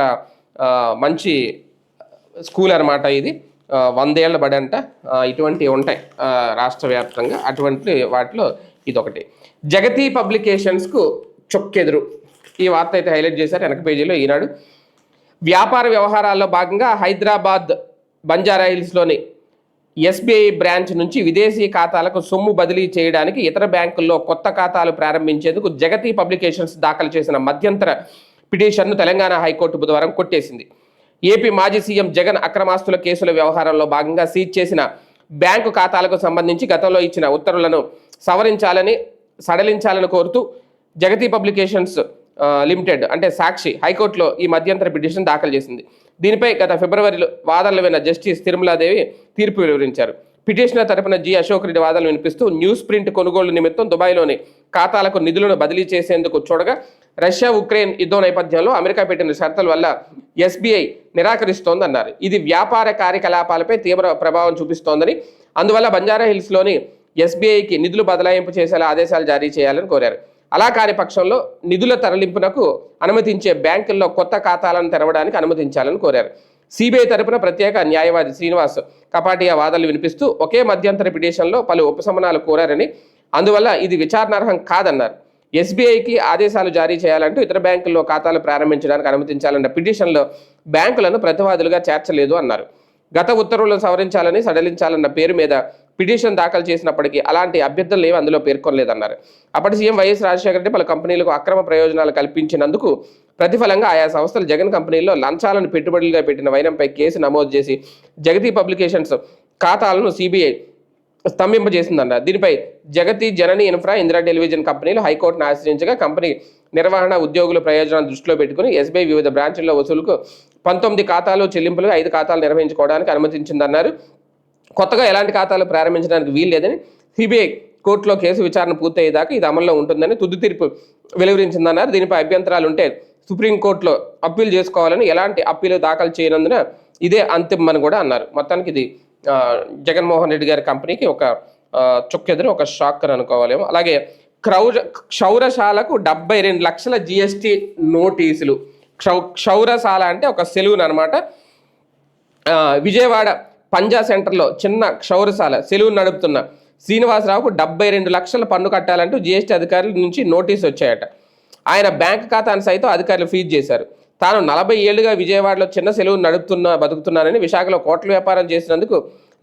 మంచి స్కూల్ అనమాట ఇది. 100 ఏళ్ల బడి అంట. ఇటువంటివి ఉంటాయి రాష్ట్ర వ్యాప్తంగా. అటువంటి వాటిలో ఇదొకటి. జగతి పబ్లికేషన్స్కు చొక్కెదురు, ఈ వార్త అయితే హైలైట్ చేశారు వెనక పేజీలో ఈనాడు. వ్యాపార వ్యవహారాల్లో భాగంగా హైదరాబాద్ బంజారాహిల్స్లోని ఎస్బీఐ బ్రాంచ్ నుంచి విదేశీ ఖాతాలకు సొమ్ము బదిలీ చేయడానికి ఇతర బ్యాంకుల్లో కొత్త ఖాతాలు ప్రారంభించేందుకు జగతి పబ్లికేషన్స్ దాఖలు చేసిన మధ్యంతర పిటిషన్ను తెలంగాణ హైకోర్టు బుధవారం కొట్టేసింది. ఏపీ మాజీ సీఎం జగన్ అక్రమాస్తుల కేసుల వ్యవహారంలో భాగంగా సీజ్ చేసిన బ్యాంకు ఖాతాలకు సంబంధించి గతంలో ఇచ్చిన ఉత్తర్వులను సడలించాలని కోరుతూ జగతి పబ్లికేషన్స్ లిమిటెడ్ అంటే సాక్షి హైకోర్టులో ఈ మధ్యంతర పిటిషన్ దాఖలు చేసింది. దీనిపై గత ఫిబ్రవరిలో వాదనలు విన్న జస్టిస్ తిరుమలాదేవి తీర్పు వెలువరించారు. పిటిషనర్ తరపున జి అశోక్ రెడ్డి వాదనలు వినిపిస్తూ న్యూస్ ప్రింట్ కొనుగోలు నిమిత్తం దుబాయ్లోని ఖాతాలకు నిధులను బదిలీ చేసేందుకు చూడగా రష్యా ఉక్రెయిన్ యుద్ధం నేపథ్యంలో అమెరికా పెట్టిన షరతుల వల్ల ఎస్బీఐ నిరాకరిస్తోందన్నారు. ఇది వ్యాపార కార్యకలాపాలపై తీవ్ర ప్రభావం చూపిస్తోందని, అందువల్ల బంజారా హిల్స్లోని ఎస్బీఐకి నిధులు బదలాయింపు చేసేలా ఆదేశాలు జారీ చేయాలని కోరారు. అలా కాని పక్షంలో నిధుల తరలింపునకు అనుమతించే బ్యాంకుల్లో కొత్త ఖాతాలను తెరవడానికి అనుమతించాలని కోరారు. సిబిఐ తరపున ప్రత్యేక న్యాయవాది శ్రీనివాస్ కపాటియా వాదనలు వినిపిస్తూ ఒకే మధ్యంతర పిటిషన్లో పలు ఉపశమనాలు కోరారని, అందువల్ల ఇది విచారణార్హం కాదన్నారు. ఎస్బీఐకి ఆదేశాలు జారీ చేయాలంటూ ఇతర బ్యాంకుల్లో ఖాతాలు ప్రారంభించడానికి అనుమతించాలన్న పిటిషన్లో బ్యాంకులను ప్రతివాదులుగా చేర్చలేదు అన్నారు. గత ఉత్తర్వులను సవరించాలని సడలించాలన్న పేరు మీద పిటిషన్ దాఖలు చేసినప్పటికీ అలాంటి అభ్యర్థులు ఏమీ అందులో పేర్కొనలేదన్నారు. అప్పటి సీఎం వైఎస్ రాజశేఖర రెడ్డి పలు కంపెనీలకు అక్రమ ప్రయోజనాలు కల్పించినందుకు ప్రతిఫలంగా ఆయా సంస్థలు జగన్ కంపెనీల్లో లంచాలను పెట్టుబడులుగా పెట్టిన వైనంపై కేసు నమోదు చేసి జగతి పబ్లికేషన్స్ ఖాతాలను సిబిఐ స్తంభింపజేసిందన్నారు. దీనిపై జగతి, జనని ఇన్ఫ్రా, ఇందిరా టెలివిజన్ కంపెనీలు హైకోర్టును ఆశ్రయించగా కంపెనీ నిర్వహణ ఉద్యోగుల ప్రయోజనాలను దృష్టిలో పెట్టుకుని ఎస్బీఐ వివిధ బ్రాంచుల్లో వసూలుకు 19 ఖాతాలు చెల్లింపులు 5 ఖాతాలు నిర్వహించుకోవడానికి అనుమతించిందన్నారు. కొత్తగా ఎలాంటి ఖాతాలు ప్రారంభించడానికి వీల్లేదని సిబిఐ కోర్టులో కేసు విచారణ పూర్తయ్యేదాకా ఇది అమల్లో ఉంటుందని తుది తీర్పు వెలువరించిందన్నారు. దీనిపై అభ్యంతరాలు ఉంటే సుప్రీంకోర్టులో అప్పీల్ చేసుకోవాలని, ఎలాంటి అప్పీలు దాఖలు చేయనందున ఇదే అంతిమని కూడా అన్నారు. మొత్తానికి ఇది జగన్మోహన్ రెడ్డి గారి కంపెనీకి ఒక చుక్కెదురు, ఒక షాక్ అని అనుకోవాలేమో. అలాగే క్షౌరశాలకు 72 లక్షల జిఎస్టీ నోటీసులు. క్షౌరశాల అంటే ఒక సెలూన్ అనమాట. విజయవాడ పంజా సెంటర్లో చిన్న క్షౌరశాల సెలూన్ నడుపుతున్న శ్రీనివాసరావుకు 72 లక్షల పన్ను కట్టాలంటూ జిఎస్టీ అధికారుల నుంచి నోటీసు వచ్చాయట. ఆయన బ్యాంక్ ఖాతాను సైతం అధికారులు ఫీజ్ చేశారు. తాను 40 ఏళ్లుగా విజయవాడలో చిన్న సెలూన్ బతుకుతున్నానని, విశాఖలో కోట్ల వ్యాపారం చేసినందుకు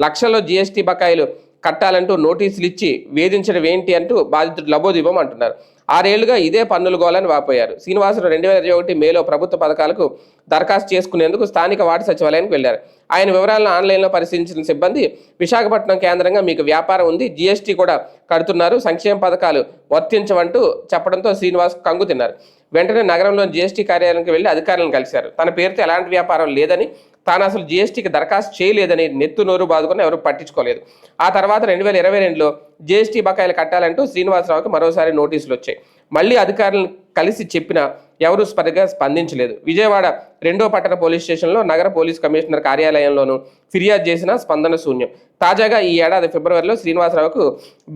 లక్షల్లో జిఎస్టీ బకాయిలు కట్టాలంటూ నోటీసులు ఇచ్చి వేధించడం ఏంటి అంటూ బాధితుడు లబోదిబం అంటున్నారు. 6 ఏళ్లుగా ఇదే పన్నులు గోలని వాపోయారు. శ్రీనివాసరావు 2021 మేలో ప్రభుత్వ పథకాలకు దరఖాస్తు చేసుకునేందుకు స్థానిక వార్డు సచివాలయానికి వెళ్లారు. ఆయన వివరాలను ఆన్లైన్లో పరిశీలించిన సిబ్బంది విశాఖపట్నం కేంద్రంగా మీకు వ్యాపారం ఉంది, జిఎస్టీ కూడా కడుతున్నారు, సంక్షేమ పథకాలు వర్తించవంటూ చెప్పడంతో శ్రీనివాస్ కంగు తిన్నారు. వెంటనే నగరంలోని జిఎస్టీ కార్యాలయానికి వెళ్లి అధికారులను కలిశారు. తన పేరుతో ఎలాంటి వ్యాపారం లేదని, తాను అసలు జిఎస్టీకి దరఖాస్తు చేయలేదని నెత్తు నోరు బాదుకుని ఎవరు పట్టించుకోలేదు. ఆ తర్వాత 2022లో జిఎస్టీ బకాయిలు కట్టాలంటూ శ్రీనివాసరావుకి మరోసారి నోటీసులు వచ్చాయి. మళ్ళీ అధికారులను కలిసి చెప్పినా ఎవరూ సరిగా స్పందించలేదు. విజయవాడ 2వ పట్టణ పోలీస్ స్టేషన్లో, నగర పోలీస్ కమిషనర్ కార్యాలయంలోనూ ఫిర్యాదు చేసిన స్పందన శూన్యం. తాజాగా ఈ ఏడాది ఫిబ్రవరిలో శ్రీనివాసరావుకు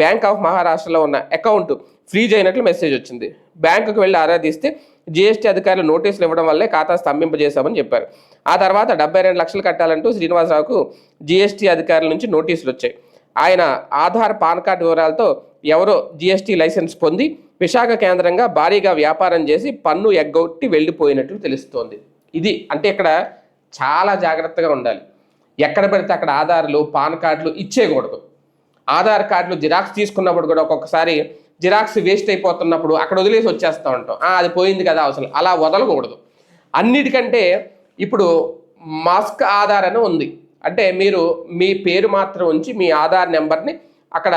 బ్యాంక్ ఆఫ్ మహారాష్ట్రలో ఉన్న అకౌంట్ ఫ్రీజ్ అయినట్లు మెసేజ్ వచ్చింది. బ్యాంకుకు వెళ్ళి ఆరాధిస్తే జిఎస్టీ అధికారులు నోటీసులు ఇవ్వడం వల్లే ఖాతా స్తంభింపజేశామని చెప్పారు. ఆ తర్వాత 72 లక్షలు కట్టాలంటూ శ్రీనివాసరావుకు జిఎస్టీ అధికారుల నుంచి నోటీసులు వచ్చాయి. ఆయన ఆధార్, పాన్ కార్డు వివరాలతో ఎవరో జిఎస్టీ లైసెన్స్ పొంది విశాఖ కేంద్రంగా భారీగా వ్యాపారం చేసి పన్ను ఎగ్గొట్టి వెళ్ళిపోయినట్లు తెలుస్తోంది. ఇది అంటే ఇక్కడ చాలా జాగ్రత్తగా ఉండాలి. ఎక్కడ పడితే అక్కడ ఆధార్లు, పాన్ కార్డులు ఇచ్చేయకూడదు. ఆధార్ కార్డులు జిరాక్స్ తీసుకున్నప్పుడు కూడా ఒక్కొక్కసారి జిరాక్స్ వేస్ట్ అయిపోతున్నప్పుడు అక్కడ వదిలేసి వచ్చేస్తూ ఉంటాం. అది పోయింది కదా అవసరం, అలా వదలకూడదు. అన్నిటికంటే ఇప్పుడు మస్క్ ఆధార్ అని ఉంది. అంటే మీరు మీ పేరు మాత్రం ఉంచి మీ ఆధార్ నెంబర్ని అక్కడ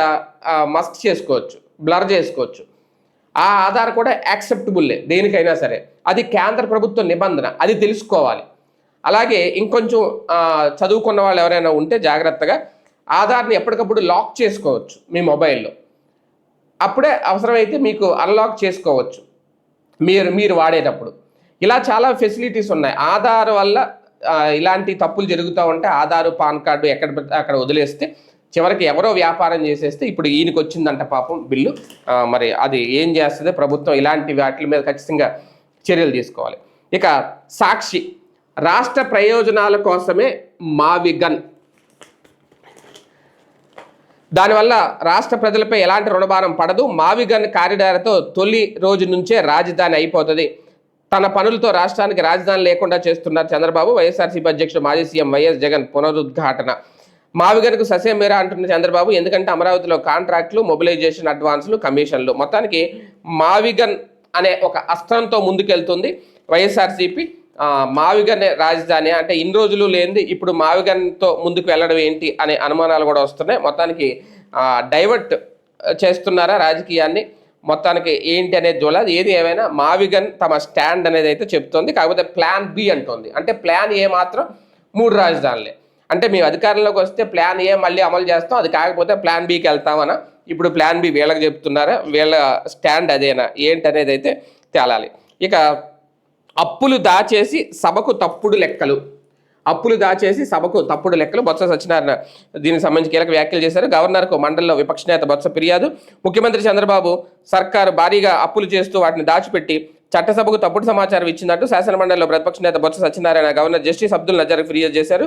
మస్క్ చేసుకోవచ్చు, బ్లర్ చేసుకోవచ్చు. ఆ ఆధార్ కూడా యాక్సెప్టబుల్లే దేనికైనా సరే. అది కేంద్ర ప్రభుత్వ నిబంధన, అది తెలుసుకోవాలి. అలాగే ఇంకొంచెం చదువుకున్న వాళ్ళు ఎవరైనా ఉంటే జాగ్రత్తగా ఆధార్ని ఎప్పటికప్పుడు లాక్ చేసుకోవచ్చు మీ మొబైల్లో. అప్పుడే అవసరమైతే మీకు అన్లాక్ చేసుకోవచ్చు మీరు వాడేటప్పుడు. ఇలా చాలా ఫెసిలిటీస్ ఉన్నాయి. ఆధార్ వల్ల ఇలాంటి తప్పులు జరుగుతూ ఉంటే ఆధారు, పాన్ కార్డు ఎక్కడ అక్కడ వదిలేస్తే చివరికి ఎవరో వ్యాపారం చేసేస్తే ఇప్పుడు ఈయనకి వచ్చిందంట పాపం బిల్లు. మరి అది ఏం చేస్తుంది ప్రభుత్వం? ఇలాంటి వాటి మీద ఖచ్చితంగా చర్యలు తీసుకోవాలి. ఇక సాక్షి రాష్ట్ర ప్రయోజనాల కోసమే మావిగన్, దానివల్ల రాష్ట్ర ప్రజలపై ఎలాంటి రుణభారం పడదు, మావిగన్ కారిడార్తో తొలి రోజు నుంచే రాజధాని అయిపోతుంది, తన పనులతో రాష్ట్రానికి రాజధాని లేకుండా చేస్తున్నారు చంద్రబాబు. వైఎస్ఆర్సీపీ అధ్యక్షుడు మాజీ సీఎం వైఎస్ జగన్ పునరుద్ఘాటన. మావిగన్కు ససేమేరా అంటున్న చంద్రబాబు, ఎందుకంటే అమరావతిలో కాంట్రాక్టులు, మొబిలైజేషన్ అడ్వాన్సులు, కమిషన్లు, మొత్తానికి మావిగన్ అనే ఒక అస్త్రంతో ముందుకెళ్తుంది వైఎస్ఆర్సీపీ. మావిగన్ రాజధాని అంటే ఇన్ని రోజులు లేనిది ఇప్పుడు మావిగన్తో ముందుకు వెళ్ళడం ఏంటి అనే అనుమానాలు కూడా వస్తున్నాయి. మొత్తానికి డైవర్ట్ చేస్తున్నారా రాజకీయాన్ని, మొత్తానికి ఏంటి అనేది చూడాలి. ఏది ఏమైనా మావిగన్ తమ స్టాండ్ అనేది అయితే చెప్తోంది. కాకపోతే ప్లాన్ బి అంటోంది. అంటే ప్లాన్ ఏ మాత్రం 3 రాజధానులే. అంటే మేము అధికారంలోకి వస్తే ప్లాన్ ఏ మళ్ళీ అమలు చేస్తాం, అది కాకపోతే ప్లాన్ బికి వెళ్తామనా? ఇప్పుడు ప్లాన్ బి వీళ్ళకి చెప్తున్నారా? వీళ్ళ స్టాండ్ అదేనా ఏంటనేది అయితే తేలాలి. ఇక అప్పులు దాచేసి సభకు తప్పుడు లెక్కలు. బొత్స సత్యనారాయణ దీనికి సంబంధించి కీలక వ్యాఖ్యలు చేశారు. గవర్నర్కు మండలిలో విపక్ష నేత బొత్స ఫిర్యాదు. ముఖ్యమంత్రి చంద్రబాబు సర్కారు భారీగా అప్పులు చేస్తూ వాటిని దాచిపెట్టి చట్టసభకు తప్పుడు సమాచారం ఇచ్చిందంటూ శాసనమండలిలో ప్రతిపక్ష నేత బొత్స సత్యనారాయణ గవర్నర్ జస్టిస్ అబ్దుల్ నజర్కి ఫిర్యాదు చేశారు.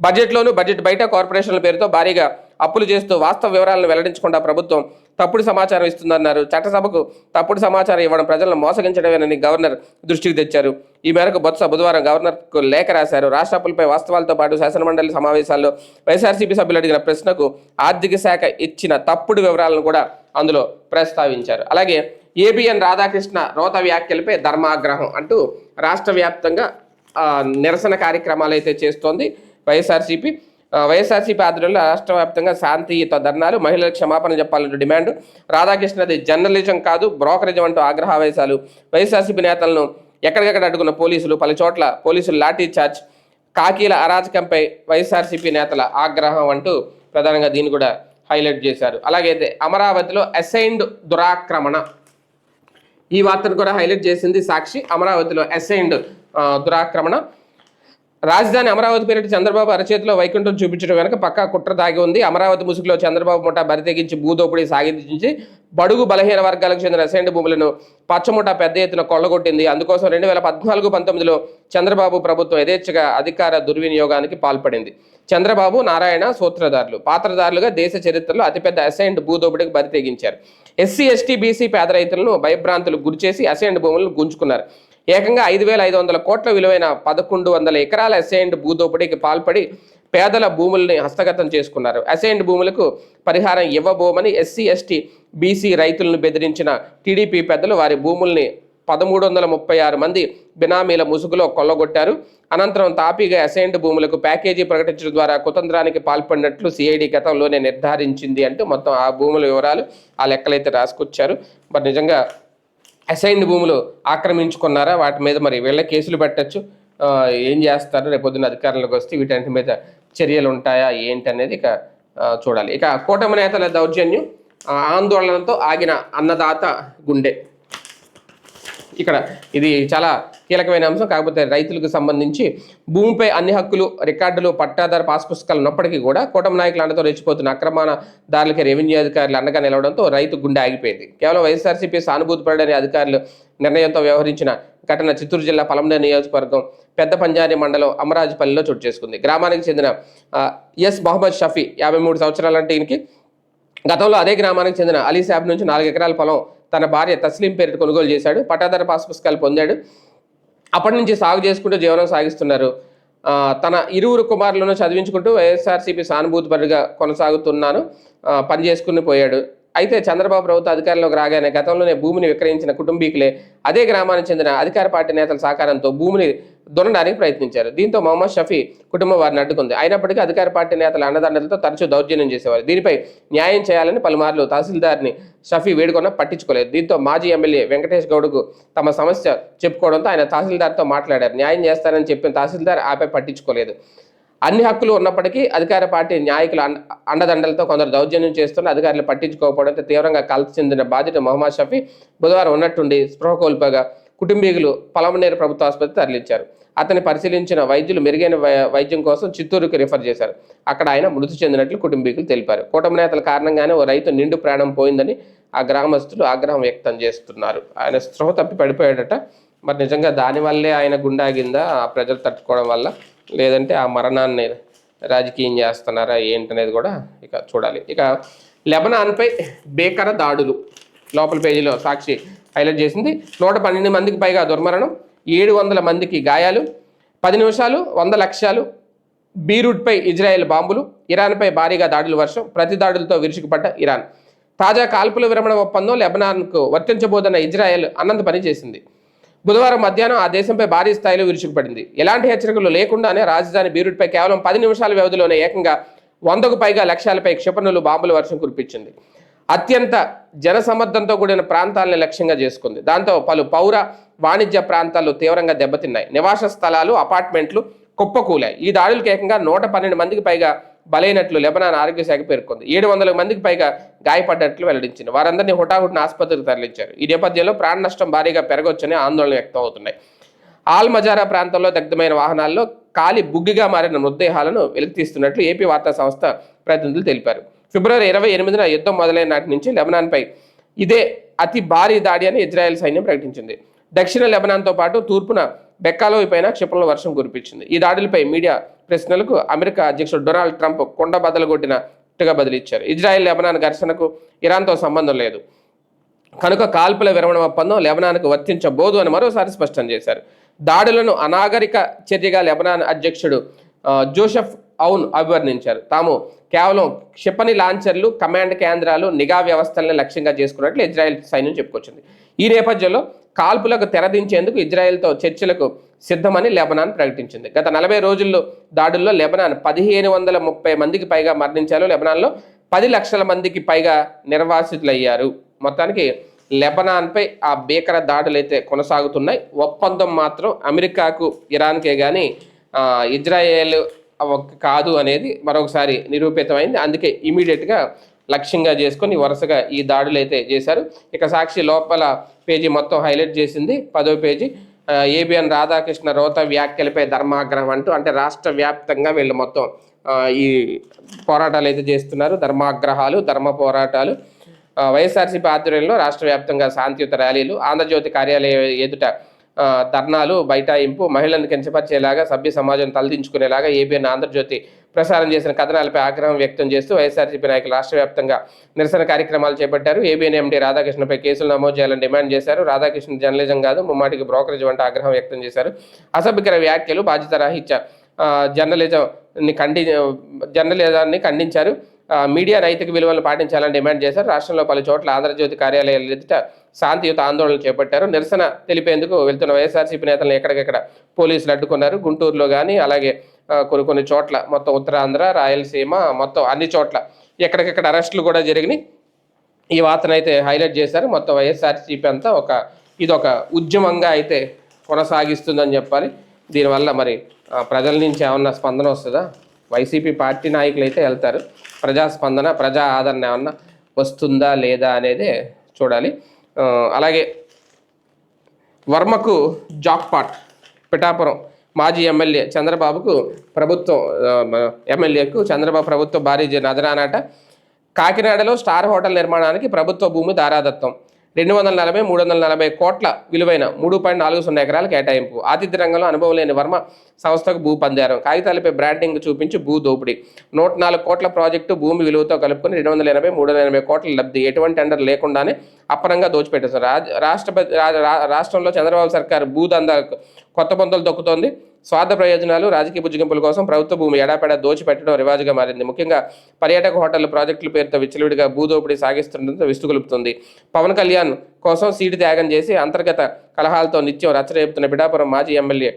బడ్జెట్లోనూ బడ్జెట్ బయట కార్పొరేషన్ల పేరుతో భారీగా అప్పులు చేస్తూ వాస్తవ వివరాలను వెల్లడించకుండా ప్రభుత్వం తప్పుడు సమాచారం ఇస్తుందన్నారు. చట్టసభకు తప్పుడు సమాచారం ఇవ్వడం ప్రజలను మోసగించడమేనని గవర్నర్ దృష్టికి తెచ్చారు. ఈ మేరకు బొత్స బుధవారం గవర్నర్కు లేఖ రాశారు. రాష్ట్ర అప్పులపై వాస్తవాలతో పాటు శాసనమండలి సమావేశాల్లో వైఎస్ఆర్సీపీ సభ్యులు అడిగిన ప్రశ్నకు ఆర్థిక శాఖ ఇచ్చిన తప్పుడు వివరాలను కూడా అందులో ప్రస్తావించారు. అలాగే ఏబిఎన్ రాధాకృష్ణ రోత వ్యాఖ్యలపై ధర్మాగ్రహం అంటూ రాష్ట్ర వ్యాప్తంగా నిరసన కార్యక్రమాలు అయితే చేస్తోంది వైఎస్ఆర్సీపీ ఆధ్వర్యంలో రాష్ట్ర వ్యాప్తంగా శాంతియుత ధర్నాలు, మహిళలకు క్షమాపణ చెప్పాలంటూ డిమాండ్. రాధాకృష్ణది జర్నలిజం కాదు బ్రోకరిజం అంటూ ఆగ్రహావేశాలు. వైఎస్ఆర్సీపీ నేతలను ఎక్కడికెక్కడ అడ్డుకున్న పోలీసులు, పలు చోట్ల పోలీసులు లాఠీ చార్జ్. కాకీల అరాచకంపై వైఎస్ఆర్సీపీ నేతల ఆగ్రహం అంటూ ప్రధానంగా దీన్ని కూడా హైలైట్ చేశారు. అలాగే అమరావతిలో అసైన్డ్ దురాక్రమణ, ఈ వార్తను కూడా హైలైట్ చేసింది సాక్షి. అమరావతిలో అసైన్డ్ దురాక్రమణ. రాజధాని అమరావతి పేరిట చంద్రబాబు అరచేతిలో వైకుంఠం చూపించడం వెనక పక్కా కుట్ర దాగి ఉంది. అమరావతి ముసుగులో చంద్రబాబు ముఠా బరితెగించి భూదోపిడీ సాగించి బడుగు బలహీన వర్గాలకు చెందిన అసైన్డ్ భూములను పచ్చముఠా పెద్ద ఎత్తున కొల్లగొట్టింది. అందుకోసం 2014-19లో చంద్రబాబు ప్రభుత్వం యథేచ్ఛగా అధికార దుర్వినియోగానికి పాల్పడింది. చంద్రబాబు, నారాయణ సూత్రధారులు, పాత్రధారులుగా దేశ చరిత్రలో అతిపెద్ద అసైన్డ్ భూదోపిడీకి బరితెగించారు. ఎస్సీ, ఎస్టీ, బీసీ పేద రైతులను భయభ్రాంతులు గురిచేసి అసైన్డ్ భూములను గుంజుకున్నారు. ఏకంగా 5,500 కోట్ల విలువైన 1,100 ఎకరాల అసైన్డ్ భూదోపిడీకి పాల్పడి పేదల భూముల్ని హస్తగతం చేసుకున్నారు. అసైన్డ్ భూములకు పరిహారం ఇవ్వబోమని ఎస్సీ, ఎస్టీ, బీసీ రైతులను బెదిరించిన టీడీపీ పెద్దలు వారి భూముల్ని 1,336 మంది బినామీల ముసుగులో కొల్లగొట్టారు. అనంతరం తాపీగా అసైన్డ్ భూములకు ప్యాకేజీ ప్రకటించడం ద్వారా కుతంత్రానికి పాల్పడినట్లు సిఐడి గతంలోనే నిర్ధారించింది అంటూ మొత్తం ఆ భూముల వివరాలు, ఆ లెక్కలైతే రాసుకొచ్చారు. మరి నిజంగా అసైన్డ్ భూములు ఆక్రమించుకున్నారా, వాటి మీద మరి వీళ్ళ కేసులు పెట్టచ్చు, ఏం చేస్తారు, రేపొద్దున అధికారంలోకి వస్తే వీటన్నిటి మీద చర్యలు ఉంటాయా ఏంటి అనేది ఇక చూడాలి. ఇక కూటమి నేతల దౌర్జన్యం, ఆందోళనతో ఆగిన అన్నదాత గుండె. ఇక్కడ ఇది చాలా కీలకమైన అంశం. కాకపోతే రైతులకు సంబంధించి భూమిపై అన్ని హక్కులు, రికార్డులు, పట్టాదారు పాస్ పుస్తకాలు ఉన్నప్పటికీ కూడా కూటమి నాయకుల అండతో రెచ్చిపోతున్న అక్రమణదారులకి రెవెన్యూ అధికారులు అండగా నిలవడంతో రైతు గుండె ఆగిపోయింది. కేవలం వైఎస్ఆర్సీపీ సానుభూతిపడని అధికారులు నిర్ణయంతో వ్యవహరించిన ఘటన చిత్తూరు జిల్లా పలమనేరు నియోజకవర్గం పెద్ద పంజాని మండలం అమరాజపల్లిలో చోటు చేసుకుంది. గ్రామానికి చెందిన ఎస్ మహమ్మద్ షఫీ 53 సంవత్సరాలంటే ఈయనకి గతంలో అదే గ్రామానికి చెందిన అలీ సాబ్ నుంచి 4 ఎకరాల పొలం తన భార్య తస్లీం పేరిట కొనుగోలు చేశాడు. పట్టాదారు పాస్ పుస్తకాలు పొందాడు. అప్పటి నుంచి సాగు చేసుకుంటూ జీవనం సాగిస్తున్నారు. తన 2 కుమారులను చదివించుకుంటూ వైఎస్ఆర్సీపీ సానుభూతిపరుగా కొనసాగుతున్నాను, పని చేసుకుని పోయాడు. అయితే చంద్రబాబు ప్రభుత్వ అధికారంలోకి రాగానే గతంలోనే భూమిని విక్రయించిన కుటుంబీకులే అదే గ్రామానికి చెందిన అధికార పార్టీ నేతల సహకారంతో భూమిని దున్నడానికి ప్రయత్నించారు. దీంతో మొహమ్మద్ షఫీ కుటుంబం వారిని అడ్డుకుంది. అయినప్పటికీ అధికార పార్టీ నేతల అండదండలతో తరచూ దౌర్జన్యం చేసేవారు. దీనిపై న్యాయం చేయాలని పలుమార్లు తహసీల్దార్ని షఫీ వేడుకొన్నా పట్టించుకోలేదు. దీంతో మాజీ ఎమ్మెల్యే వెంకటేష్ గౌడ్కు తమ సమస్య చెప్పుకోవడంతో ఆయన తహసీల్దార్తో మాట్లాడారు. న్యాయం చేస్తారని చెప్పిన తహసీల్దార్ ఆపై పట్టించుకోలేదు. అన్ని హక్కులు ఉన్నప్పటికీ అధికార పార్టీ నాయకుల అండదండలతో కొందరు దౌర్జన్యం చేస్తున్న అధికారులు పట్టించుకోకపోవడంతో తీవ్రంగా కలత చెందిన బాధిత మొహమ్మద్ షఫీ బుధవారం ఉన్నట్టుండి స్పృహ కోల్పోగా కుటుంబీకులు పలమనేరు ప్రభుత్వ ఆసుపత్రి తరలించారు. అతన్ని పరిశీలించిన వైద్యులు మెరుగైన వైద్యం కోసం చిత్తూరుకు రిఫర్ చేశారు. అక్కడ ఆయన మృతి చెందినట్లు కుటుంబీకులు తెలిపారు. కూటమి నేతల కారణంగానే ఓ రైతు నిండు ప్రాణం పోయిందని ఆ గ్రామస్తులు ఆగ్రహం వ్యక్తం చేస్తున్నారు. ఆయన స్పృహ తప్పి పడిపోయాడట. మరి నిజంగా దానివల్లే ఆయన గుండాగిందా, ఆ ప్రజలు తట్టుకోవడం వల్ల, లేదంటే ఆ మరణాన్ని రాజకీయం చేస్తున్నారా ఏంటనేది కూడా ఇక చూడాలి. ఇక లెబనాన్పై భీకర దాడులు లోపల పేజీలో సాక్షి హైలైట్ చేసింది. 112 మందికి పైగా దుర్మరణం, 700 మందికి గాయాలు, 10 నిమిషాలు 100 లక్ష్యాలు, బీరూట్పై ఇజ్రాయెల్ బాంబులు, ఇరాన్పై భారీగా దాడుల వర్షం, ప్రతి దాడులతో విరుచుకుపడ్డ ఇరాన్. తాజా కాల్పుల విరమణ ఒప్పందం లెబనాన్కు వర్తించబోదన్న ఇజ్రాయెల్ అన్నంత పని చేసింది. బుధవారం మధ్యాహ్నం ఆ దేశంపై భారీ స్థాయిలో విరుచుకుపడింది. ఎలాంటి హెచ్చరికలు లేకుండానే రాజధాని బీరుట్పై కేవలం 10 నిమిషాల వ్యవధిలోనే ఏకంగా 100కు పైగా లక్ష్యాలపై క్షిపణులు, బాంబుల వర్షం కురిపించింది. అత్యంత జనసమ్మర్దంతో కూడిన ప్రాంతాలను లక్ష్యంగా చేసుకుంది. దాంతో పలు పౌర, వాణిజ్య ప్రాంతాలు తీవ్రంగా దెబ్బతిన్నాయి. నివాస స్థలాలు, అపార్ట్మెంట్లు కుప్పకూలాయి. ఈ దాడులకు ఏకంగా 112 మందికి పైగా బలైనట్లు లెబనాన్ ఆరోగ్య శాఖ పేర్కొంది. 700 మందికి పైగా గాయపడ్డట్లు వెల్లడించింది. వారందరినీ హుటాహుటిన ఆసుపత్రికి తరలించారు. ఈ నేపథ్యంలో ప్రాణ నష్టం భారీగా పెరగొచ్చని ఆందోళన వ్యక్తం అవుతున్నాయి. ఆల్ మజారా ప్రాంతంలో దగ్ధమైన వాహనాల్లో కాలి బుగ్గిగా మారిన మృతదేహాలను వెలికితీస్తున్నట్లు ఏపీ వార్తా సంస్థ ప్రతినిధులు తెలిపారు. ఫిబ్రవరి 28న యుద్ధం మొదలైన నాటి నుంచి లెబనాన్పై ఇదే అతి భారీ దాడి అని ఇజ్రాయెల్ సైన్యం ప్రకటించింది. దక్షిణ లెబనాన్తో పాటు తూర్పున బెక్కాలోవి పైన క్షిపణుల వర్షం కురిపించింది. ఈ దాడులపై మీడియా ప్రశ్నలకు అమెరికా అధ్యక్షుడు డొనాల్డ్ ట్రంప్ కొండ బద్దలుగొట్టినట్టుగా బదిలిచ్చారు. ఇజ్రాయెల్ లెబనాన్ ఘర్షణకు ఇరాన్తో సంబంధం లేదు కనుక కాల్పుల విరమణ ఒప్పందం లెబనాన్కు వర్తించబోదు అని మరోసారి స్పష్టం చేశారు. దాడులను అనాగరిక చర్యగా లెబనాన్ అధ్యక్షుడు జోసెఫ్ ఔన్ అభివర్ణించారు. తాము కేవలం క్షిపణి లాంచర్లు, కమాండ్ కేంద్రాలు, నిఘా వ్యవస్థలను లక్ష్యంగా చేసుకున్నట్లు ఇజ్రాయెల్ సైన్యం చెప్పుకొచ్చింది. ఈ నేపథ్యంలో కాల్పులకు తెరదించేందుకు ఇజ్రాయెల్తో చర్చలకు సిద్ధమని లెబనాన్ ప్రకటించింది. గత 40 రోజుల్లో దాడుల్లో లెబనాన్ 1530 మందికి పైగా మరణించారు. లెబనాన్లో 10 లక్షల మందికి పైగా నిర్వాసితులయ్యారు. మొత్తానికి లెబనాన్పై ఆ భీకర దాడులు అయితే కొనసాగుతున్నాయి. ఒప్పందం మాత్రం అమెరికాకు, ఇరాన్కే కానీ ఇజ్రాయేల్ కాదు అనేది మరొకసారి నిరూపితమైంది. అందుకే ఇమీడియట్గా లక్ష్యంగా చేసుకొని వరుసగా ఈ దాడులు అయితే చేశారు. ఇక సాక్షి లోపల పేజీ మొత్తం హైలైట్ చేసింది. 10వ పేజీ ఏబిఎన్ రాధాకృష్ణ రోత వ్యాఖ్యలపై ధర్మాగ్రహం అంటూ, అంటే రాష్ట్ర వ్యాప్తంగా వీళ్ళు మొత్తం ఈ పోరాటాలు అయితే చేస్తున్నారు. ధర్మాగ్రహాలు, ధర్మ పోరాటాలు. వైఎస్ఆర్సీపీ ఆధ్వర్యంలో రాష్ట్ర వ్యాప్తంగా శాంతియుత ర్యాలీలు, ఆంధ్రజ్యోతి కార్యాలయం ఎదుట ధర్నాలు, బైఠాయింపు, మహిళలను కించపరిచేలాగా, సభ్య సమాజం తలదించుకునేలాగా ఏబిఎన్ ఆంధ్రజ్యోతి ప్రసారం చేసిన కథనాలపై ఆగ్రహం వ్యక్తం చేస్తూ వైఎస్ఆర్సీపీ నాయకులు రాష్ట్ర వ్యాప్తంగా నిరసన కార్యక్రమాలు చేపట్టారు. ఏబిఎన్ ఎండీ రాధాకృష్ణపై కేసులు నమోదు చేయాలని డిమాండ్ చేశారు. రాధాకృష్ణ జర్నలిజం కాదు, ముమ్మాటికి బ్రోకరేజ్ వంటి ఆగ్రహం వ్యక్తం చేశారు. అసభ్యకర వ్యాఖ్యలు, బాధ్యతారాహిత్య జర్నలిజాన్ని ఖండించారు. మీడియా నైతిక విలువలను పాటించాలని డిమాండ్ చేశారు. రాష్ట్రంలో పలు చోట్ల ఆంధ్రజ్యోతి కార్యాలయాల ఎదుట శాంతియుత ఆందోళనలు చేపట్టారు. నిరసన తెలిపేందుకు వెళ్తున్న వైఎస్ఆర్సీపీ నేతలను ఎక్కడికెక్కడ పోలీసులు అడ్డుకున్నారు. గుంటూరులో కానీ, అలాగే కొన్ని చోట్ల మొత్తం ఉత్తరాంధ్ర, రాయలసీమ మొత్తం అన్ని చోట్ల ఎక్కడికెక్కడ అరెస్టులు కూడా జరిగినాయి. ఈ వార్తనైతే హైలైట్ చేశారు. మొత్తం వైఎస్ఆర్సీపీ అంతా ఇదొక ఉద్యమంగా అయితే కొనసాగిస్తుందని చెప్పాలి. దీనివల్ల మరి ప్రజల నుంచి ఏమన్నా స్పందన వస్తుందా? వైసీపీ పార్టీ నాయకులు అయితే వెళ్తారు. ప్రజాస్పందన, ప్రజా ఆదరణ ఏమన్నా వస్తుందా లేదా అనేది చూడాలి. అలాగే వర్మకు జాక్పాట్. పిఠాపురం మాజీ ఎమ్మెల్యే చంద్రబాబుకు ఎమ్మెల్యేకు చంద్రబాబు ప్రభుత్వ భారీ నజరానాట. కాకినాడలో స్టార్ హోటల్ నిర్మాణానికి ప్రభుత్వ భూమి దారాదత్తం. 240, 340 కోట్ల విలువైన 3.40 ఎకరాలు కేటాయింపు. ఆతిథ్య రంగంలో అనుభవం లేని వర్మ సంస్థకు భూ పందారం. కాగితాలపై బ్రాండింగ్ చూపించి భూ దోపిడీ. 104 కోట్ల ప్రాజెక్టు భూమి విలువతో కలుపుకొని 280, 380 కోట్ల లబ్ధి. ఎటువంటి టెండర్ లేకుండానే అప్పనంగా దోచిపెట్టేశారు. రాష్ట్రంలో చంద్రబాబు సర్కారు భూదందాలకు కొత్త పొంతలు దొక్కుతోంది. స్వార్థ ప్రయోజనాలు, రాజకీయ బుజ్జిగింపుల కోసం ప్రభుత్వ భూమి ఎడాపెడా దోచిపెట్టడం రివాజుగా మారింది. ముఖ్యంగా పర్యాటక హోటళ్ల ప్రాజెక్టుల పేరుతో విచ్చలవిడిగా భూదోపిడీ సాగిస్తుండటంతో విస్తుగొలుపుతుంది. పవన్ కళ్యాణ్ కోసం సీటు త్యాగం చేసి అంతర్గత కలహాలతో నిత్యం రచ్చరేపుతున్న పిఠాపురం మాజీ ఎమ్మెల్యే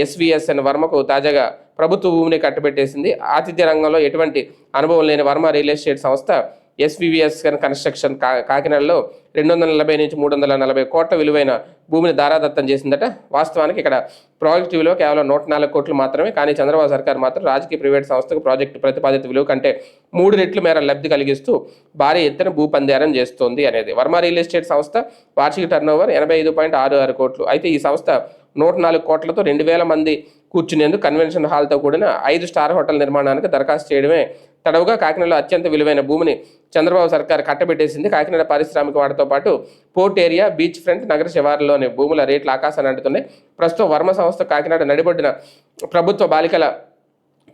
ఎస్విఎస్ఎన్ వర్మకు తాజాగా ప్రభుత్వ భూమిని కట్టబెట్టేసింది. ఆతిథ్య రంగంలో ఎటువంటి అనుభవం లేని వర్మ రియల్ ఎస్టేట్ సంస్థ ఎస్వివిఎస్ కన్స్ట్రక్షన్ కాకినాడలో 240 నుంచి 340 కోట్ల విలువైన భూమిని దారాదత్తం చేసిందట. వాస్తవానికి ఇక్కడ ప్రాజెక్టు విలువ కేవలం 104 కోట్లు మాత్రమే. కానీ చంద్రబాబు సర్కార్ మాత్రం రాజకీయ ప్రైవేట్ సంస్థకు ప్రాజెక్టు ప్రతిపాదిత విలువ కంటే 3 రెట్ల మేర లబ్ధి కలిగిస్తూ భారీ ఎత్తున భూపందారం చేస్తోంది అనేది. వర్మ రియల్ ఎస్టేట్ సంస్థ వార్షిక టర్నోవర్ 85.66 కోట్లు. అయితే ఈ సంస్థ 104 కోట్లతో 2000 మంది కూర్చునేందుకు కన్వెన్షన్ హాల్తో కూడిన 5 స్టార్ హోటల్ నిర్మాణానికి దరఖాస్తు చేయడమే తడవుగా కాకినాడలో అత్యంత విలువైన భూమిని చంద్రబాబు సర్కార్ కట్టబెట్టేసింది. కాకినాడ పారిశ్రామిక వాడతో పాటు పోర్ట్ ఏరియా, బీచ్ ఫ్రంట్, నగర శివారులోని భూముల రేట్లు ఆకాశాన్ని అంటుతున్నాయి. ప్రస్తుతం వర్మ సంస్థ కాకినాడ నడిబొడ్డిన ప్రభుత్వ బాలికల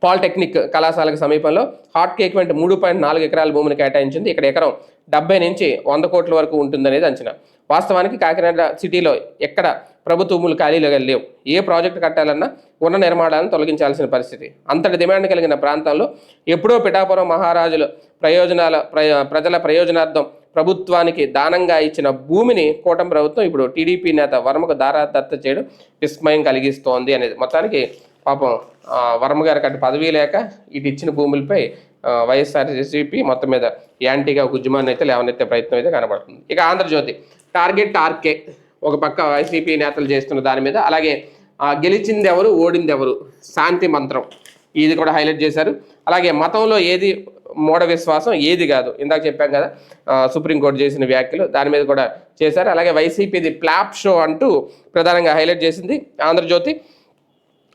పాలిటెక్నిక్ కళాశాలకు సమీపంలో హాట్ కేక్ వంటి 3.4 ఎకరాల భూమిని కేటాయించింది. ఇక్కడ ఎకరం 70 నుంచి 100 కోట్ల వరకు ఉంటుందనేది అంచనా. వాస్తవానికి కాకినాడ సిటీలో ఎక్కడ ప్రభుత్వ భూములు ఖాళీలుగా లేవు. ఏ ప్రాజెక్టు కట్టాలన్నా ఉన్న నిర్మాణాలను తొలగించాల్సిన పరిస్థితి. అంతటి డిమాండ్ కలిగిన ప్రాంతంలో ఎప్పుడో పిఠాపురం మహారాజుల ప్రజల ప్రయోజనార్థం ప్రభుత్వానికి దానంగా ఇచ్చిన భూమిని కూటమి ప్రభుత్వం ఇప్పుడు టీడీపీ నేత వర్మకు దారాదత్త చేయడం విస్మయం కలిగిస్తోంది అనేది. మొత్తానికి పాపం వర్మ గారికి అటు పదవీ లేక ఇటు ఇచ్చిన భూములపై వైఎస్ఆర్సీపీ మొత్తం మీద యాంటీగా ఒక ఉద్యమాన్ని అయితే లేవనెత్తే ప్రయత్నం అయితే కనబడుతుంది. ఇక ఆంధ్రజ్యోతి టార్గెట్ ఆర్కే ఒక పక్క వైసీపీ నేతలు చేస్తున్న దాని మీద, అలాగే గెలిచింది ఎవరు ఓడింది ఎవరు శాంతి మంత్రం ఇది కూడా హైలైట్ చేశారు. అలాగే మతంలో ఏది మూఢ విశ్వాసం ఏది కాదు, ఇందాక చెప్పాం కదా సుప్రీంకోర్టు చేసిన వ్యాఖ్యలు, దాని మీద కూడా చేశారు. అలాగే వైసీపీది ప్లాప్ షో అంటూ ప్రధానంగా హైలైట్ చేసింది ఆంధ్రజ్యోతి.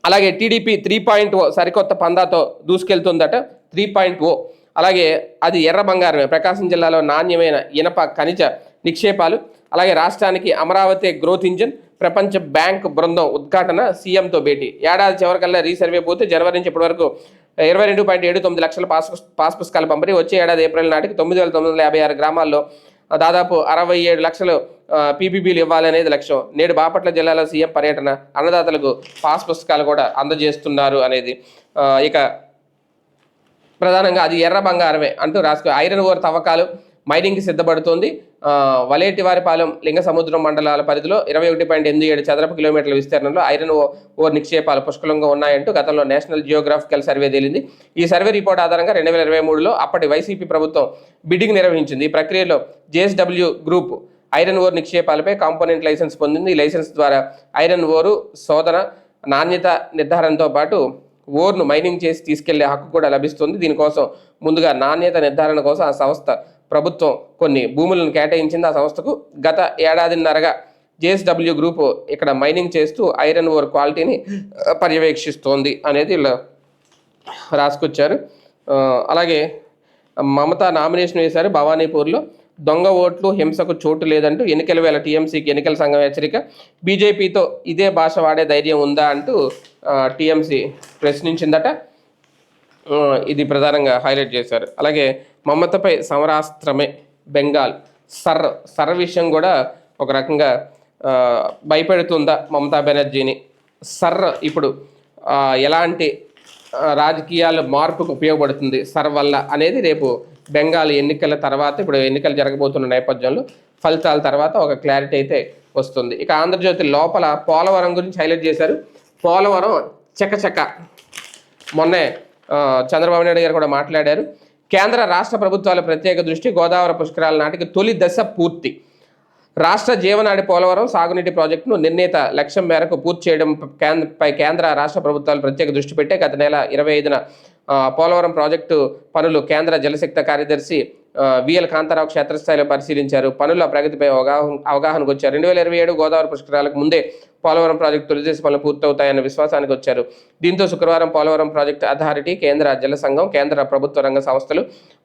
అలాగే టీడీపీ 3.0 సరికొత్త పందాతో దూసుకెళ్తుందట. 3.0 అలాగే అది ఎర్ర బంగారమే. ప్రకాశం జిల్లాలో నాణ్యమైన ఇనప ఖనిజ నిక్షేపాలు. అలాగే రాష్ట్రానికి అమరావతి గ్రోత్ ఇంజిన్. ప్రపంచ బ్యాంక్ బృందం ఉద్ఘాటన, సీఎంతో భేటీ. ఏడాది చివరికల్లా రీసర్వే పూర్తి. జనవరి నుంచి ఇప్పటి వరకు 22.79 లక్షల పాస్ పుస్తకాల పంపిణీ. వచ్చే ఏడాది ఏప్రిల్ నాటికి 9,956 గ్రామాల్లో దాదాపు 67 లక్షలు పీపీబీలు ఇవ్వాలనేది లక్ష్యం. నేడు బాపట్ల జిల్లాలో సీఎం పర్యటన. అన్నదాతలకు పాస్ పుస్తకాలు కూడా అందజేస్తున్నారు అనేది. ఇక ప్రధానంగా అది ఎర్ర బంగారమే అంటూ రాసుకో. ఐరన్ ఓర్ తవ్వకాలు మైనింగ్కి సిద్ధపడుతోంది. వలేటివారిపాలెం లింగ సముద్రం మండలాల పరిధిలో 21.87 చదరపు కిలోమీటర్ల విస్తీర్ణంలో ఐరన్ ఓర్ నిక్షేపాలు పుష్కలంగా ఉన్నాయంటూ గతంలో నేషనల్ జియోగ్రాఫికల్ సర్వే తేలింది. ఈ సర్వే రిపోర్ట్ ఆధారంగా 2023లో అప్పటి వైసీపీ ప్రభుత్వం బిడ్డింగ్ నిర్వహించింది. ఈ ప్రక్రియలో జేఎస్డబ్ల్యూ గ్రూప్ ఐరన్ ఓర్ నిక్షేపాలపై కాంపోనెంట్ లైసెన్స్ పొందింది. ఈ లైసెన్స్ ద్వారా ఐరన్ ఓరు శోధన, నాణ్యత నిర్ధారణతో పాటు ఓర్ను మైనింగ్ చేసి తీసుకెళ్లే హక్కు కూడా లభిస్తుంది. దీనికోసం ముందుగా నాణ్యత నిర్ధారణ కోసం ఆ సంస్థ ప్రభుత్వం కొన్ని భూములను కేటాయించింది. ఆ సంస్థకు గత ఏడాదిన్నరగా జేఎస్డబ్ల్యూ గ్రూప్ ఇక్కడ మైనింగ్ చేస్తూ ఐరన్ ఓర్ క్వాలిటీని పర్యవేక్షిస్తోంది అనేది ఇలా రాసుకొచ్చారు. అలాగే మమతా నామినేషన్ వేశారు భవానీపూర్లో. దొంగ ఓట్లు హింసకు చోటు లేదంటూ ఎన్నికల వేళ టీఎంసీకి ఎన్నికల సంఘం హెచ్చరిక. బీజేపీతో ఇదే భాష వాడే ధైర్యం ఉందా అంటూ టీఎంసీ ప్రశ్నించిందట. ఇది ప్రధానంగా హైలైట్ చేశారు. అలాగే మమతపై సమరాస్త్రమే బెంగాల్. సర్ విషయం కూడా ఒక రకంగా భయపెడుతుందా మమతా బెనర్జీని. ఇప్పుడు ఎలాంటి రాజకీయాల మార్పుకు ఉపయోగపడుతుంది సర్ వల్ల అనేది రేపు బెంగాల్ ఎన్నికల తర్వాత, ఇప్పుడు ఎన్నికలు జరగబోతున్న నేపథ్యంలో ఫలితాల తర్వాత ఒక క్లారిటీ అయితే వస్తుంది. ఇక ఆంధ్రజ్యోతి లోపల పోలవరం గురించి హైలైట్ చేశారు. పోలవరం చకచక మొన్నే చంద్రబాబు నాయుడు గారు కూడా మాట్లాడారు. కేంద్ర రాష్ట్ర ప్రభుత్వాల ప్రత్యేక దృష్టి. గోదావరి పుష్కరాల నాటికి తొలి దశ పూర్తి. రాష్ట్ర జీవనాడి పోలవరం సాగునీటి ప్రాజెక్టును నిర్ణీత లక్ష్యం మేరకు పూర్తి చేయడంపై కేంద్ర రాష్ట్ర ప్రభుత్వాలు ప్రత్యేక దృష్టి పెట్టే గత నెల 25న పోలవరం ప్రాజెక్టు పనులు కేంద్ర జలశక్తి కార్యదర్శి విఎల్ కాంతారావు క్షేత్రస్థాయిలో పరిశీలించారు. పనుల ప్రగతిపై అవగాహనకు వచ్చారు. 2027 గోదావరి పుష్కరాలకు ముందే పోలవరం ప్రాజెక్టు తొలిదశ పనులు పూర్తవుతాయన్న విశ్వాసానికి వచ్చారు. దీంతో శుక్రవారం పోలవరం ప్రాజెక్టు అథారిటీ, కేంద్ర జల సంఘం, కేంద్ర ప్రభుత్వ రంగ సంస్థలు,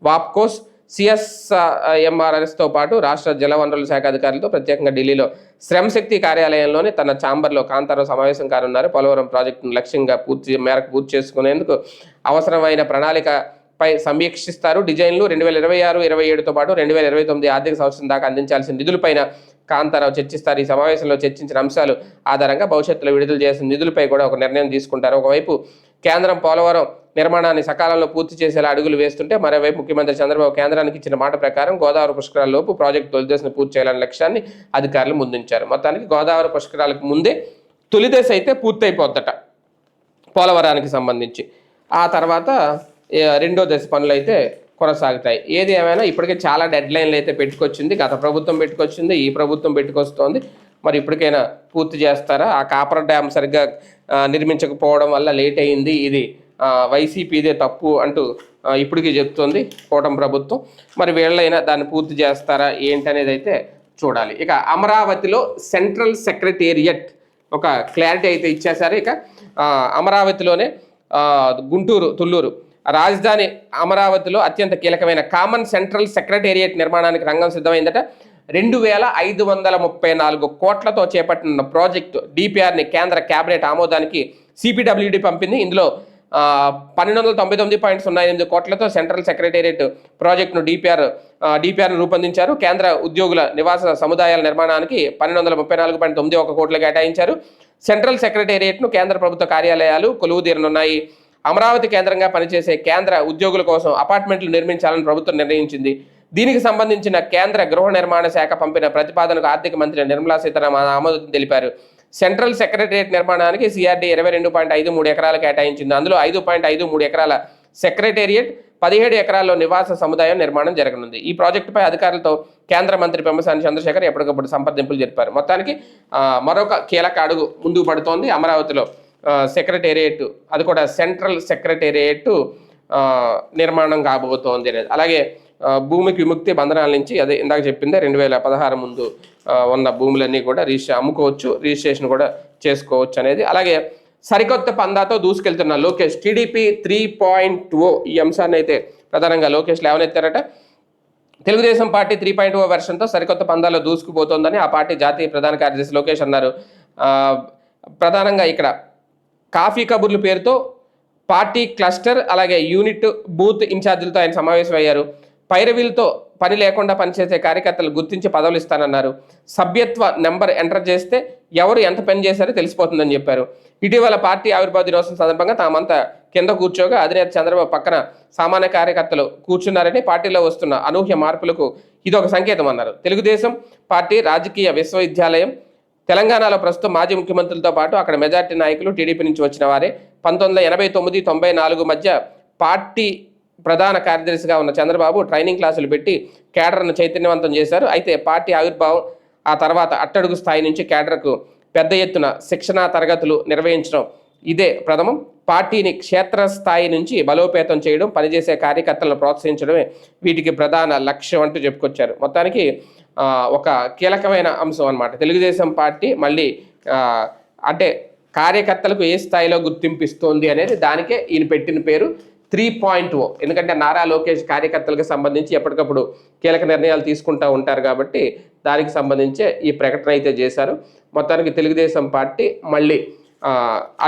వాప్కోస్, సిఎస్ఎంఆర్ఎస్తో పాటు రాష్ట్ర జలవనరుల శాఖ అధికారులతో ప్రత్యేకంగా ఢిల్లీలో శ్రమశక్తి కార్యాలయంలోని తన ఛాంబర్లో కాంతారావు సమావేశం కానున్నారు. పోలవరం ప్రాజెక్టును లక్ష్యంగా పూర్తి చేసుకునేందుకు అవసరమైన ప్రణాళికపై సమీక్షిస్తారు. డిజైన్లు 2026-27తో పాటు 2029 ఆర్థిక సంవత్సరం దాకా అందించాల్సిన నిధులపైన కాంతారావు చర్చిస్తారు. ఈ సమావేశంలో చర్చించిన అంశాలు ఆధారంగా భవిష్యత్తులో విడుదల చేసిన నిధులపై కూడా ఒక నిర్ణయం తీసుకుంటారు. ఒకవైపు కేంద్రం పోలవరం నిర్మాణాన్ని సకాలంలో పూర్తి చేసేలా అడుగులు వేస్తుంటే, మరోవైపు ముఖ్యమంత్రి చంద్రబాబు కేంద్రానికి ఇచ్చిన మాట ప్రకారం గోదావరి పుష్కరాల లోపు ప్రాజెక్టు తొలిదశను పూర్తి చేయాలనే లక్ష్యాన్ని అధికారులు ముందుంచారు. మొత్తానికి గోదావరి పుష్కరాలకు ముందే తొలిదశ అయితే పూర్తయిపోద్దట పోలవరానికి సంబంధించి. ఆ తర్వాత రెండో దశ పనులు అయితే కొనసాగుతాయి. ఏది ఏమైనా ఇప్పటికే చాలా డెడ్ లైన్లు అయితే పెట్టుకొచ్చింది. గత ప్రభుత్వం పెట్టుకొచ్చింది, ఈ ప్రభుత్వం పెట్టుకొస్తోంది. మరి ఇప్పటికైనా పూర్తి చేస్తారా? ఆ కాపర్ డ్యామ్ సరిగ్గా నిర్మించకపోవడం వల్ల లేట్ అయింది, ఇది వైసీపీదే తప్పు అంటూ ఇప్పటికీ చెప్తోంది కూటమి ప్రభుత్వం. మరి వీళ్ళైనా దాన్ని పూర్తి చేస్తారా ఏంటనేది అయితే చూడాలి. ఇక అమరావతిలో సెంట్రల్ సెక్రటేరియట్ ఒక క్లారిటీ అయితే ఇచ్చేశారు. ఇక అమరావతిలోనే గుంటూరు, తుళ్ళూరు రాజధాని అమరావతిలో అత్యంత కీలకమైన కామన్ సెంట్రల్ సెక్రటేరియట్ నిర్మాణానికి రంగం సిద్ధమైందట. 2534 కోట్లతో చేపట్టిన ప్రాజెక్టు డిపిఆర్ని కేంద్ర కేబినెట్ ఆమోదానికి సిపిడబ్ల్యూడి పంపింది. ఇందులో 1299.08 కోట్లతో సెంట్రల్ సెక్రటేరియట్ ప్రాజెక్టును డిపిఆర్ను రూపొందించారు. కేంద్ర ఉద్యోగుల నివాస సముదాయాల నిర్మాణానికి 1234.91 కోట్లు కేటాయించారు. సెంట్రల్ సెక్రటేరియట్ను కేంద్ర ప్రభుత్వ కార్యాలయాలు కొలువుదీరనున్నాయి. అమరావతి కేంద్రంగా పనిచేసే కేంద్ర ఉద్యోగుల కోసం అపార్ట్మెంట్లు నిర్మించాలని ప్రభుత్వం నిర్ణయించింది. దీనికి సంబంధించిన కేంద్ర గృహ నిర్మాణ శాఖ పంపిన ప్రతిపాదనకు ఆర్థిక మంత్రి నిర్మలా సీతారామన్ ఆమోదం తెలిపారు. సెంట్రల్ సెక్రటేరియట్ నిర్మాణానికి సిఆర్డీ 22.53 ఎకరాలు కేటాయించింది. అందులో 5.53 ఎకరాల సెక్రటేరియట్, 17 ఎకరాల్లో నివాస సముదాయం నిర్మాణం జరగనుంది. ఈ ప్రాజెక్టుపై అధికారులతో కేంద్ర మంత్రి పెమ్మసాని చంద్రశేఖర్ ఎప్పటికప్పుడు సంప్రదింపులు జరిపారు. మొత్తానికి మరొక కీలక అడుగు ముందుకు పడుతోంది అమరావతిలో. సెక్రటేరియట్, అది కూడా సెంట్రల్ సెక్రటేరియట్ నిర్మాణం కాబోతోంది అనేది. అలాగే భూమికి విముక్తి బంధనాల నుంచి, అదే ఇందాక చెప్పిందే 2016 ముందు ఉన్న భూములన్నీ కూడా అమ్ముకోవచ్చు, రిజిస్ట్రేషన్ కూడా చేసుకోవచ్చు అనేది. అలాగే సరికొత్త పందాతో దూసుకెళ్తున్న లోకేష్, టీడీపీ 3.0 ఈ అంశాన్ని అయితే ప్రధానంగా లోకేష్ లేవనెత్తారట. తెలుగుదేశం పార్టీ 3.0 వెర్షన్తో సరికొత్త పందాల్లో దూసుకుపోతోందని ఆ పార్టీ జాతీయ ప్రధాన కార్యదర్శి లోకేష్ అన్నారు. ప్రధానంగా ఇక్కడ కాఫీ కబుర్లు పేరుతో పార్టీ క్లస్టర్, అలాగే యూనిట్, బూత్ ఇన్ఛార్జీలతో ఆయన సమావేశం అయ్యారు. పైరవీలతో పని లేకుండా పనిచేసే కార్యకర్తలు గుర్తించి పదవులు ఇస్తానన్నారు. సభ్యత్వ నెంబర్ ఎంటర్ చేస్తే ఎవరు ఎంత పని చేశారో తెలిసిపోతుందని చెప్పారు. ఇటీవల పార్టీ ఆవిర్భావ దినోత్సవం సందర్భంగా తామంతా కింద కూర్చోగా అధినేత చంద్రబాబు పక్కన సామాన్య కార్యకర్తలు కూర్చున్నారని, పార్టీలో వస్తున్న అనూహ్య మార్పులకు ఇదొక సంకేతం అన్నారు. తెలుగుదేశం పార్టీ రాజకీయ విశ్వవిద్యాలయం. తెలంగాణలో ప్రస్తుతం మాజీ ముఖ్యమంత్రులతో పాటు అక్కడ మెజార్టీ నాయకులు టీడీపీ నుంచి వచ్చిన వారే. 1989-94 మధ్య పార్టీ ప్రధాన కార్యదర్శిగా ఉన్న చంద్రబాబు ట్రైనింగ్ క్లాసులు పెట్టి కేడర్ను చైతన్యవంతం చేశారు. అయితే పార్టీ ఆవిర్భావం ఆ తర్వాత అట్టడుగు స్థాయి నుంచి కేడర్కు పెద్ద ఎత్తున శిక్షణా తరగతులు నిర్వహించడం ఇదే ప్రథమం. పార్టీని క్షేత్రస్థాయి నుంచి బలోపేతం చేయడం, పనిచేసే కార్యకర్తలను ప్రోత్సహించడమే వీటికి ప్రధాన లక్ష్యం అంటూ చెప్పుకొచ్చారు. మొత్తానికి ఒక కీలకమైన అంశం అన్నమాట. తెలుగుదేశం పార్టీ మళ్ళీ అంటే కార్యకర్తలకు ఏ స్థాయిలో గుర్తింపు ఇస్తోంది అనేది దానికే ఈయన పెట్టిన పేరు 3.0. ఎందుకంటే నారా లోకేష్ కార్యకర్తలకు సంబంధించి ఎప్పటికప్పుడు కీలక నిర్ణయాలు తీసుకుంటూ ఉంటారు కాబట్టి దానికి సంబంధించే ఈ ప్రకటన అయితే చేశారు. మొత్తానికి తెలుగుదేశం పార్టీ మళ్ళీ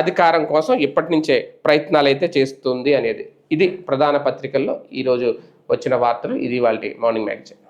అధికారం కోసం ఇప్పటి నుంచే ప్రయత్నాలు అయితే చేస్తుంది అనేది. ఇది ప్రధాన పత్రికల్లో ఈరోజు వచ్చిన వార్తలు. ఇది వాళ్ళ మార్నింగ్ మ్యాగజైన్.